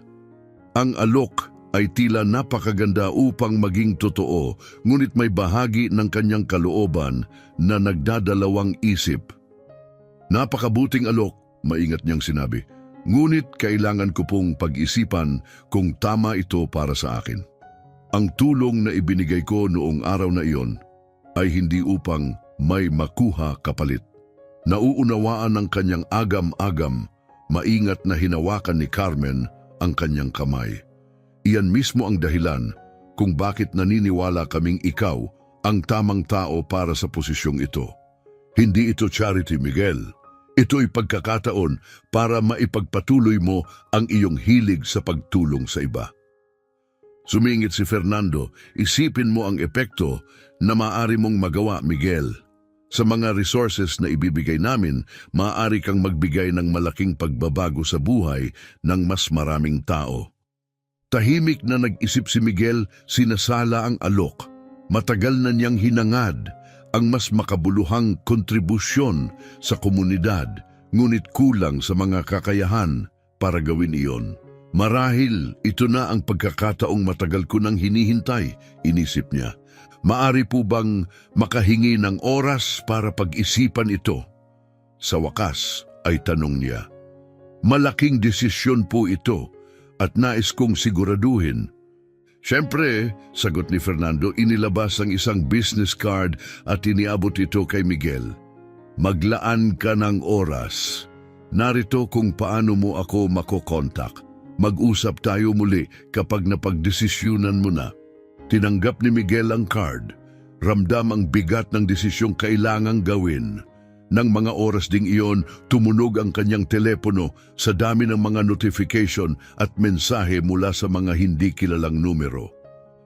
[SPEAKER 1] Ang alok ay tila napakaganda upang maging totoo, ngunit may bahagi ng kanyang kalooban na nagdadalawang isip. Napakabuting alok, maingat niyang sinabi. Ngunit kailangan ko pong pag-isipan kung tama ito para sa akin. Ang tulong na ibinigay ko noong araw na iyon ay hindi upang may makuha kapalit. Nauunawaan ng kanyang agam-agam, maingat na hinawakan ni Carmen ang kanyang kamay. Iyan mismo ang dahilan kung bakit naniniwala kaming ikaw ang tamang tao para sa posisyong ito. Hindi ito charity, Miguel. Ito'y pagkakataon para maipagpatuloy mo ang iyong hilig sa pagtulong sa iba. Sumingit si Fernando, isipin mo ang epekto na maaari mong magawa, Miguel. Sa mga resources na ibibigay namin, maaari kang magbigay ng malaking pagbabago sa buhay ng mas maraming tao. Tahimik na nag-isip si Miguel, sinasala ang alok. Matagal na niyang hinangad ang mas makabuluhang kontribusyon sa komunidad, ngunit kulang sa mga kakayahan para gawin iyon. Marahil ito na ang pagkakataong matagal ko nang hinihintay, inisip niya. Maari po bang makahingi ng oras para pag-isipan ito? Sa wakas ay tanong niya. Malaking desisyon po ito at nais kong siguraduhin. Siyempre, sagot ni Fernando, inilabas ang isang business card at iniabot ito kay Miguel. Maglaan ka ng oras. Narito kung paano mo ako makokontak. Mag-usap tayo muli kapag napagdesisyunan mo na. Tinanggap ni Miguel ang card. Ramdam ang bigat ng desisyong kailangang gawin. Nang mga oras ding iyon, tumunog ang kanyang telepono sa dami ng mga notification at mensahe mula sa mga hindi kilalang numero.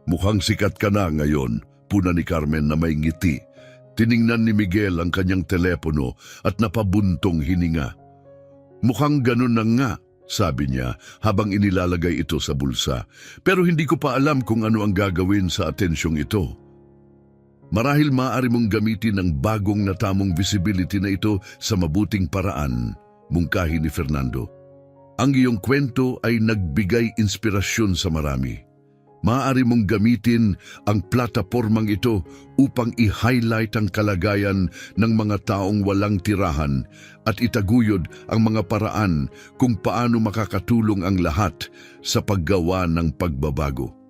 [SPEAKER 1] Mukhang sikat ka na ngayon, puna ni Carmen na may ngiti. Tiningnan ni Miguel ang kanyang telepono at napabuntong hininga. Mukhang ganun na nga, sabi niya habang inilalagay ito sa bulsa. Pero hindi ko pa alam kung ano ang gagawin sa atensyong ito. Marahil maaari mong gamitin ang bagong natamong visibility na ito sa mabuting paraan, mungkahi ni Fernando. Ang iyong kwento ay nagbigay inspirasyon sa marami. Maaari mong gamitin ang platapormang ito upang i-highlight ang kalagayan ng mga taong walang tirahan at itaguyod ang mga paraan kung paano makakatulong ang lahat sa paggawa ng pagbabago.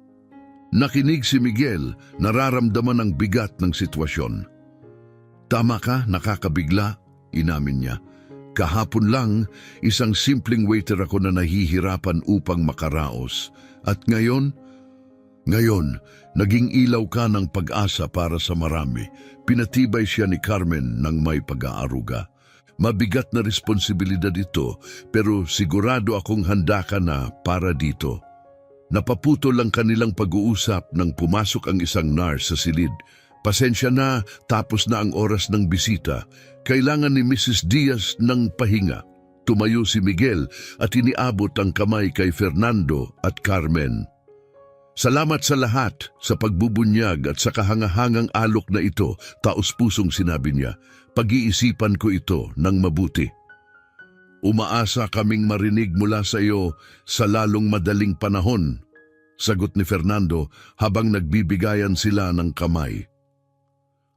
[SPEAKER 1] Nakinig si Miguel, nararamdaman ang bigat ng sitwasyon. Tama ka, nakakabigla, inamin niya. Kahapon lang, isang simpleng waiter ako na nahihirapan upang makaraos. At ngayon, naging ilaw ka ng pag-asa para sa marami. Pinatibay siya ni Carmen ng may pag-aaruga. Mabigat na responsibilidad ito, pero sigurado akong handa ka na para dito. Napaputol ang kanilang pag-uusap nang pumasok ang isang nurse sa silid. Pasensya na, tapos na ang oras ng bisita. Kailangan ni Mrs. Diaz ng pahinga. Tumayo si Miguel at iniabot ang kamay kay Fernando at Carmen. Salamat sa lahat, sa pagbubunyag at sa kahangahangang alok na ito, taos-pusong sinabi niya. Pag-iisipan ko ito ng mabuti. Umaasa kaming marinig mula sa iyo sa lalong madaling panahon, sagot ni Fernando habang nagbibigayan sila ng kamay.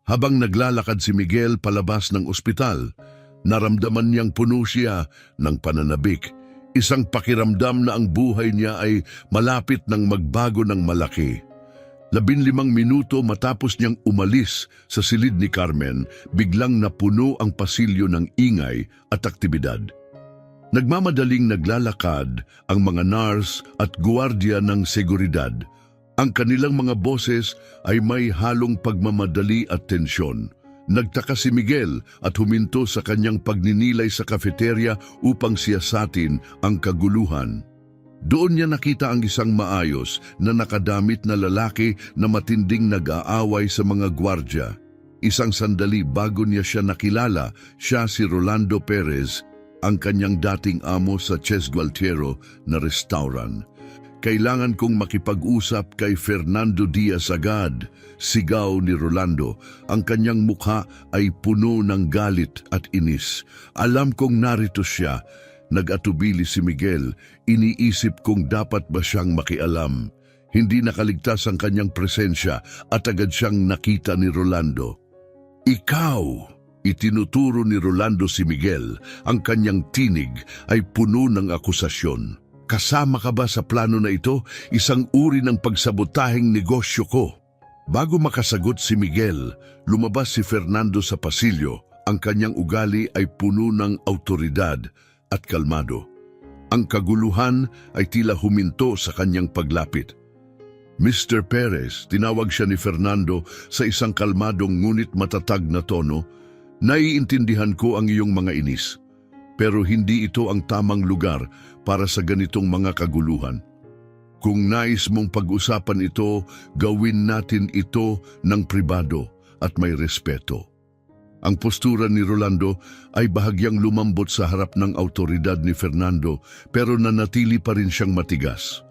[SPEAKER 1] Habang naglalakad si Miguel palabas ng ospital, naramdaman niyang puno siya ng pananabik, isang pakiramdam na ang buhay niya ay malapit ng magbago ng malaki. 15 minuto matapos niyang umalis sa silid ni Carmen, biglang napuno ang pasilyo ng ingay at aktibidad. Nagmamadaling naglalakad ang mga nurse at guwardiya ng seguridad. Ang kanilang mga boses ay may halong pagmamadali at tensyon. Nagtaka si Miguel at huminto sa kanyang pagninilay sa kafeterya upang siyasatin ang kaguluhan. Doon niya nakita ang isang maayos na nakadamit na lalaki na matinding nag-aaway sa mga gwardya. Isang sandali bago niya siya nakilala, siya si Rolando Perez, ang kanyang dating amo sa Ches Gualtiero na restaurant. Kailangan kong makipag-usap kay Fernando Diaz agad, sigaw ni Rolando. Ang kanyang mukha ay puno ng galit at inis. Alam kong narito siya. Nag-atubili si Miguel. Iniisip kong dapat ba siyang makialam. Hindi nakaligtas ang kanyang presensya at agad siyang nakita ni Rolando. Ikaw, Itinuturo ni Rolando si Miguel. Ang kanyang tinig ay puno ng akusasyon. Kasama ka ba sa plano na ito? Isang uri ng pagsabotaheng negosyo ko. Bago makasagot si Miguel, lumabas si Fernando sa pasilyo. Ang kanyang ugali ay puno ng awtoridad at kalmado. Ang kaguluhan ay tila huminto sa kanyang paglapit. Mr. Perez, tinawag siya ni Fernando sa isang kalmadong ngunit matatag na tono. Naiintindihan ko ang iyong mga inis, pero hindi ito ang tamang lugar para sa ganitong mga kaguluhan. Kung nais mong pag-usapan ito, gawin natin ito ng pribado at may respeto. Ang postura ni Rolando ay bahagyang lumambot sa harap ng awtoridad ni Fernando, pero nanatili pa rin siyang matigas.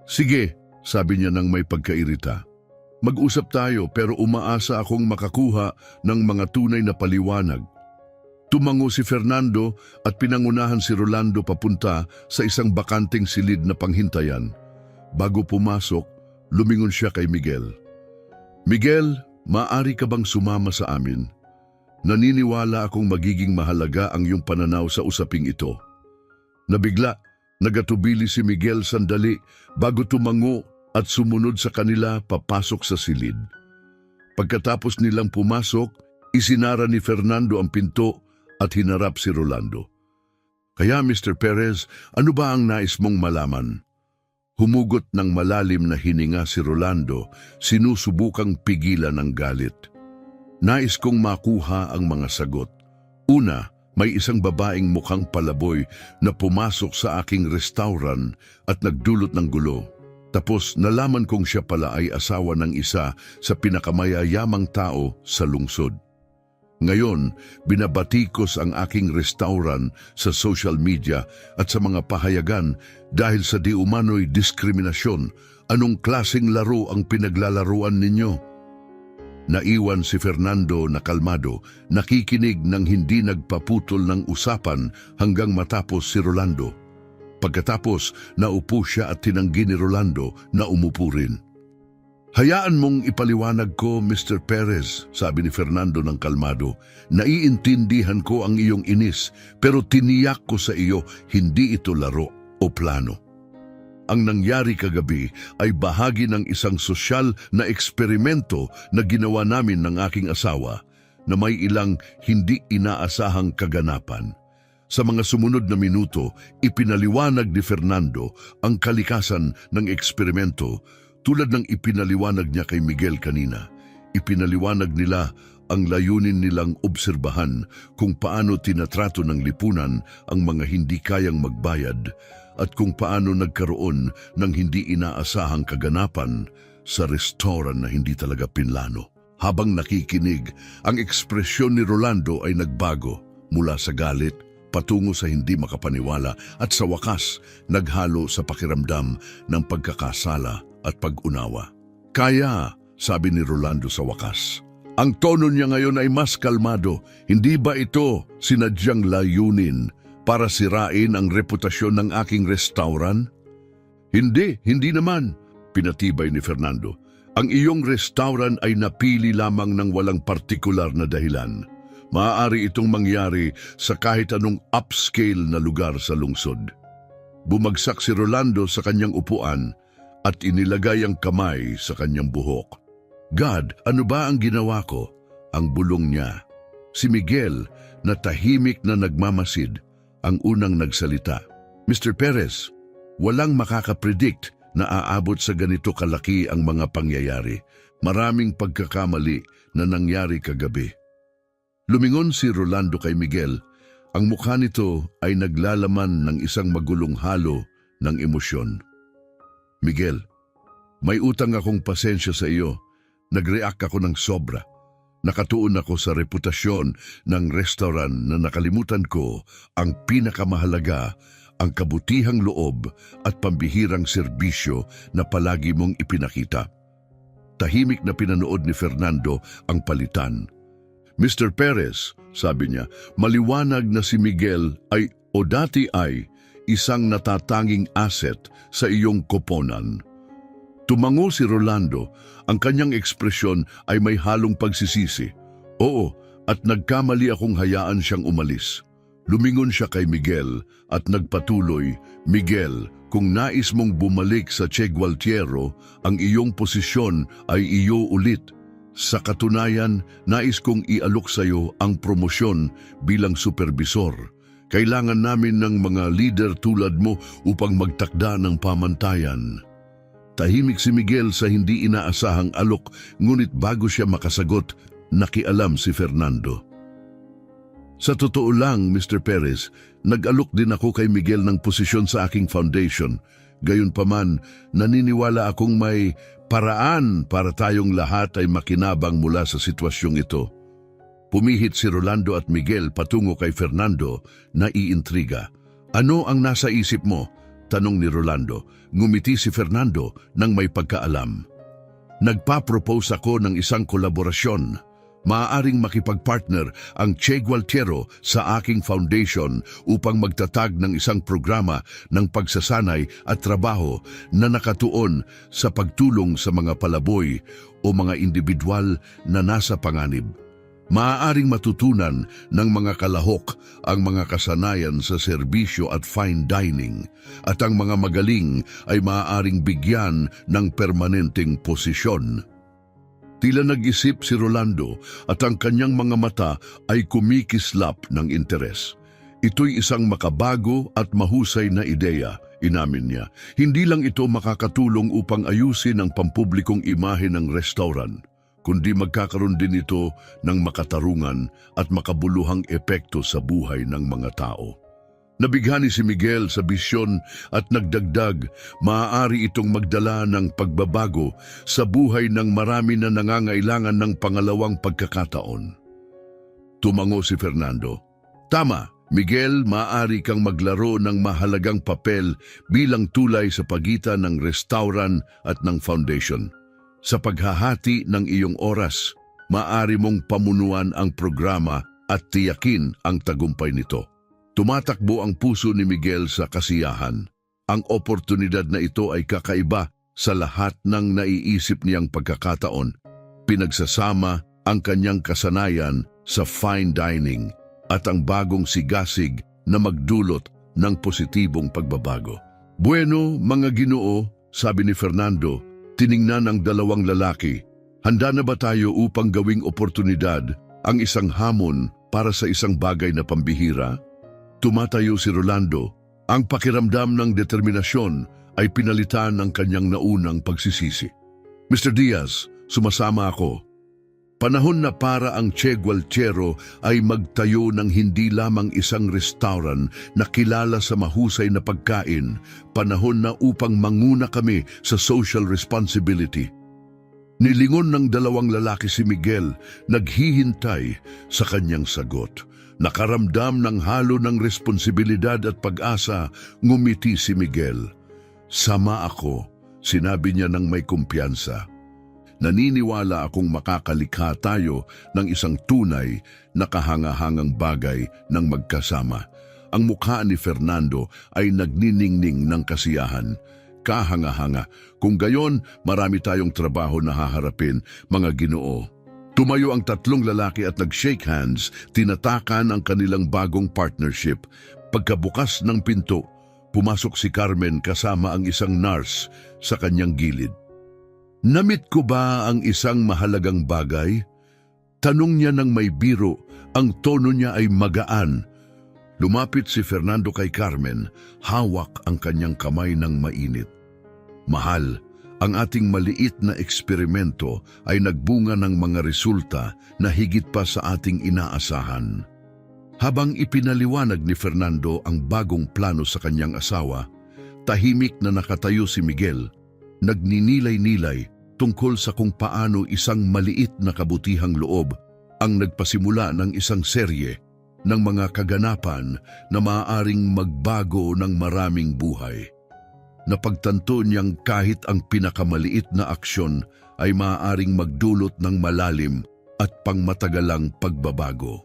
[SPEAKER 1] Sige, sabi niya nang may pagkairita. Mag-usap tayo pero umaasa akong makakuha ng mga tunay na paliwanag. Tumango si Fernando at pinangunahan si Rolando papunta sa isang bakanting silid na panghintayan. Bago pumasok, lumingon siya kay Miguel. Miguel, maaari ka bang sumama sa amin? Naniniwala akong magiging mahalaga ang iyong pananaw sa usaping ito. Nabigla, nagatubili si Miguel sandali bago tumango at sumunod sa kanila papasok sa silid. Pagkatapos nilang pumasok, isinara ni Fernando ang pinto at hinarap si Rolando. Kaya Mr. Perez, ano ba ang nais mong malaman? Humugot ng malalim na hininga si Rolando, sinusubukang pigilan ang galit. Nais kong makuha ang mga sagot. Una, may isang babaeng mukhang palaboy na pumasok sa aking restaurant at nagdulot ng gulo. Tapos nalaman kong siya pala ay asawa ng isa sa pinakamayayamang tao sa lungsod. Ngayon, binabatikos ang aking restaurant sa social media at sa mga pahayagan dahil sa di umano'y diskriminasyon. Anong klaseng laro ang pinaglalaruan ninyo? Naiwan si Fernando na kalmado, nakikinig ng hindi nagpaputol ng usapan hanggang matapos si Rolando. Pagkatapos, naupo siya at tinanggi ni Rolando na umupo rin. Hayaan mong ipaliwanag ko, Mr. Perez, sabi ni Fernando ng kalmado. Naiintindihan ko ang iyong inis, pero tiniyak ko sa iyo hindi ito laro o plano. Ang nangyari kagabi ay bahagi ng isang sosyal na eksperimento na ginawa namin ng aking asawa na may ilang hindi inaasahang kaganapan. Sa mga sumunod na minuto, ipinaliwanag ni Fernando ang kalikasan ng eksperimento tulad ng ipinaliwanag niya kay Miguel kanina. Ipinaliwanag nila ang layunin nilang obserbahan kung paano tinatrato ng lipunan ang mga hindi kayang magbayad at kung paano nagkaroon ng hindi inaasahang kaganapan sa restaurant na hindi talaga pinlano. Habang nakikinig, ang ekspresyon ni Rolando ay nagbago mula sa galit patungo sa hindi makapaniwala at sa wakas naghalo sa pakiramdam ng pagkakasala at pag-unawa. Kaya, sabi ni Rolando sa wakas, ang tono niya ngayon ay mas kalmado. Hindi ba ito sinadyang layunin para sirain ang reputasyon ng aking restaurant? Hindi naman, pinatibay ni Fernando. Ang iyong restaurant ay napili lamang ng walang partikular na dahilan. Maaari itong mangyari sa kahit anong upscale na lugar sa lungsod. Bumagsak si Rolando sa kanyang upuan at inilagay ang kamay sa kanyang buhok. God, ano ba ang ginawa ko? Ang bulong niya. Si Miguel, na tahimik na nagmamasid, ang unang nagsalita. Mr. Perez, walang makakapredict na aabot sa ganito kalaki ang mga pangyayari. Maraming pagkakamali na nangyari kagabi. Lumingon si Rolando kay Miguel. Ang mukha nito ay naglalaman ng isang magulong halo ng emosyon. Miguel, may utang akong pasensya sa iyo. Nag-react ako ng sobra. Nakatuon ako sa reputasyon ng restaurant na nakalimutan ko ang pinakamahalaga, ang kabutihang loob at pambihirang serbisyo na palagi mong ipinakita. Tahimik na pinanood ni Fernando ang palitan. Mr. Perez, sabi niya, maliwanag na si Miguel ay o dati ay isang natatanging asset sa iyong koponan. Tumango si Rolando, ang kanyang ekspresyon ay may halong pagsisisi. Oo, At nagkamali akong hayaan siyang umalis. Lumingon siya kay Miguel at nagpatuloy, Miguel, kung nais mong bumalik sa Che Gualtiero, ang iyong posisyon ay iyo ulit. Sa katunayan, nais kong ialok sa iyo ang promosyon bilang supervisor. Kailangan namin ng mga leader tulad mo upang magtakda ng pamantayan. Tahimik si Miguel sa hindi inaasahang alok, ngunit bago siya makasagot, nakialam si Fernando. Sa totoo lang, Mr. Perez, nag-alok din ako kay Miguel ng posisyon sa aking foundation. Gayunpaman, naniniwala akong may paraan para tayong lahat ay makinabang mula sa sitwasyong ito. Pumihit si Rolando at Miguel patungo kay Fernando na iintriga. Ano ang nasa isip mo? Tanong ni Rolando. Ngumiti si Fernando nang may pagkaalam. Nagpa-propose ako ng isang kolaborasyon. Maaaring makipag-partner ang Che Gualtiero sa aking foundation upang magtatag ng isang programa ng pagsasanay at trabaho na nakatuon sa pagtulong sa mga palaboy o mga individual na nasa panganib. Maaaring matutunan ng mga kalahok ang mga kasanayan sa serbisyo at fine dining at ang mga magaling ay maaaring bigyan ng permanenteng posisyon. Tila nag-isip si Rolando at ang kanyang mga mata ay kumikislap ng interes. Ito'y isang makabago at mahusay na ideya, inamin niya. Hindi lang ito makakatulong upang ayusin ang pampublikong imahe ng restaurant, kundi magkakaroon din ito ng makatarungan at makabuluhang epekto sa buhay ng mga tao. Nabighani si Miguel sa bisyon at nagdagdag, maaari itong magdala ng pagbabago sa buhay ng marami na nangangailangan ng pangalawang pagkakataon. Tumango si Fernando. Tama, Miguel, maaari kang maglaro ng mahalagang papel bilang tulay sa pagitan ng restaurant at ng foundation. Sa paghahati ng iyong oras, maaari mong pamunuan ang programa at tiyakin ang tagumpay nito. Tumatakbo ang puso ni Miguel sa kasiyahan. Ang oportunidad na ito ay kakaiba sa lahat ng naiisip niyang pagkakataon. Pinagsasama ang kanyang kasanayan sa fine dining at ang bagong sigasig na magdulot ng positibong pagbabago. Bueno, mga Ginoo, sabi ni Fernando, tiningnan ang dalawang lalaki. Handa na ba tayo upang gawing oportunidad ang isang hamon para sa isang bagay na pambihira? Tumatayo si Rolando. Ang pakiramdam ng determinasyon ay pinalitan ng kanyang naunang pagsisisi. Mr. Diaz, sumasama ako. Panahon na para ang Che Gualtiero ay magtayo ng hindi lamang isang restaurant na kilala sa mahusay na pagkain. Panahon na upang manguna kami sa social responsibility. Nilingon ng dalawang lalaki si Miguel, naghihintay sa kanyang sagot. Nakaramdam ng halo ng responsibilidad at pag-asa, ngumiti si Miguel. Sama ako, sinabi niya ng may kumpiyansa. Naniniwala akong makakalikha tayo ng isang tunay na kahangahangang bagay ng magkasama. Ang mukha ni Fernando ay nagniningning ng kasiyahan. Kahanga-hanga, kung gayon marami tayong trabaho na haharapin, mga Ginoo. Tumayo ang tatlong lalaki at nag-shake hands, tinatakan ang kanilang bagong partnership. Pagkabukas ng pinto, pumasok si Carmen kasama ang isang nurse sa kanyang gilid. Namit ko ba ang isang mahalagang bagay? Tanong niya ng may biro, ang tono niya ay magaan. Lumapit si Fernando kay Carmen, hawak ang kanyang kamay ng mainit. Mahal, ang ating maliit na eksperimento ay nagbunga ng mga resulta na higit pa sa ating inaasahan. Habang ipinaliwanag ni Fernando ang bagong plano sa kanyang asawa, tahimik na nakatayo si Miguel, nagninilay-nilay tungkol sa kung paano isang maliit na kabutihang loob ang nagpasimula ng isang serye ng mga kaganapan na maaaring magbago ng maraming buhay. Napagtanto niyang kahit ang pinakamaliit na aksyon ay maaaring magdulot ng malalim at pangmatagalang pagbabago.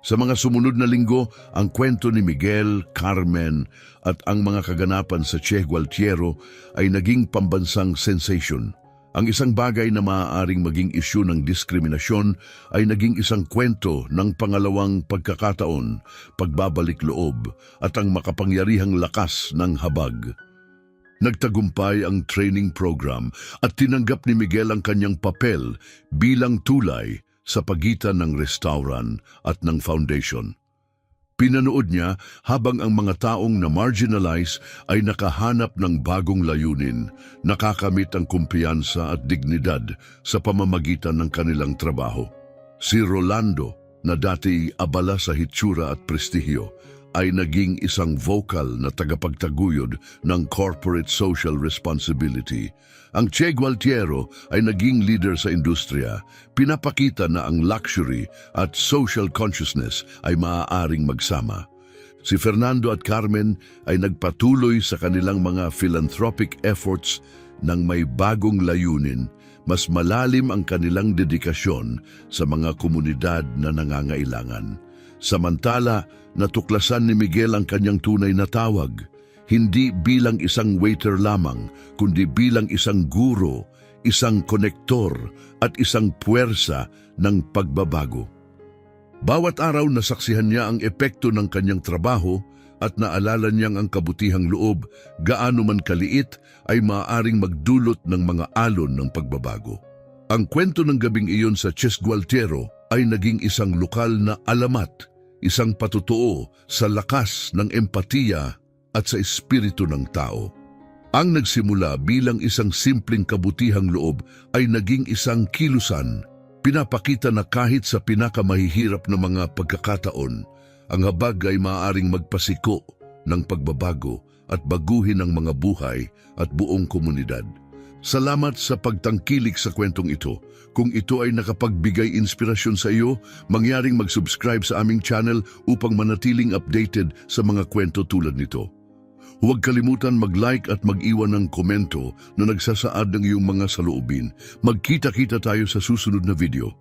[SPEAKER 1] Sa mga sumunod na linggo, ang kwento ni Miguel, Carmen at ang mga kaganapan sa Che Gualtiero ay naging pambansang sensation. Ang isang bagay na maaaring maging isyu ng diskriminasyon ay naging isang kwento ng pangalawang pagkakataon, pagbabalik loob at ang makapangyarihang lakas ng habag. Nagtagumpay ang training program at tinanggap ni Miguel ang kanyang papel bilang tulay sa pagitan ng restaurant at ng foundation. Pinanood niya habang ang mga taong na marginalize ay nakahanap ng bagong layunin, nakakamit ang kumpiyansa at dignidad sa pamamagitan ng kanilang trabaho. Si Rolando, na dati abala sa hitsura at prestihyo, ay naging isang vocal na tagapagtaguyod ng corporate social responsibility. Ang Che Gualtiero ay naging leader sa industriya, pinapakita na ang luxury at social consciousness ay maaaring magsama. Si Fernando at Carmen ay nagpatuloy sa kanilang mga philanthropic efforts nang may bagong layunin, mas malalim ang kanilang dedikasyon sa mga komunidad na nangangailangan. Samantala, natuklasan ni Miguel ang kanyang tunay na tawag, hindi bilang isang waiter lamang, kundi bilang isang guro, isang konektor at isang puwersa ng pagbabago. Bawat araw nasaksihan niya ang epekto ng kanyang trabaho at naalala niyang ang kabutihang loob, gaano man kaliit, ay maaaring magdulot ng mga alon ng pagbabago. Ang kwento ng gabing iyon sa Che Gualtiero ay naging isang lokal na alamat, isang patutuo sa lakas ng empatiya at sa espiritu ng tao. Ang nagsimula bilang isang simpleng kabutihang loob ay naging isang kilusan, pinapakita na kahit sa pinakamahihirap na mga pagkakataon, ang habag ay maaaring magpasiko ng pagbabago at baguhin ang mga buhay at buong komunidad. Salamat sa pagtangkilik sa kwentong ito. Kung ito ay nakapagbigay inspirasyon sa iyo, mangyaring mag-subscribe sa aming channel upang manatiling updated sa mga kwento tulad nito. Huwag kalimutan mag-like at mag-iwan ng komento na nagsasaad ng iyong mga saloobin. Magkita-kita tayo sa susunod na video.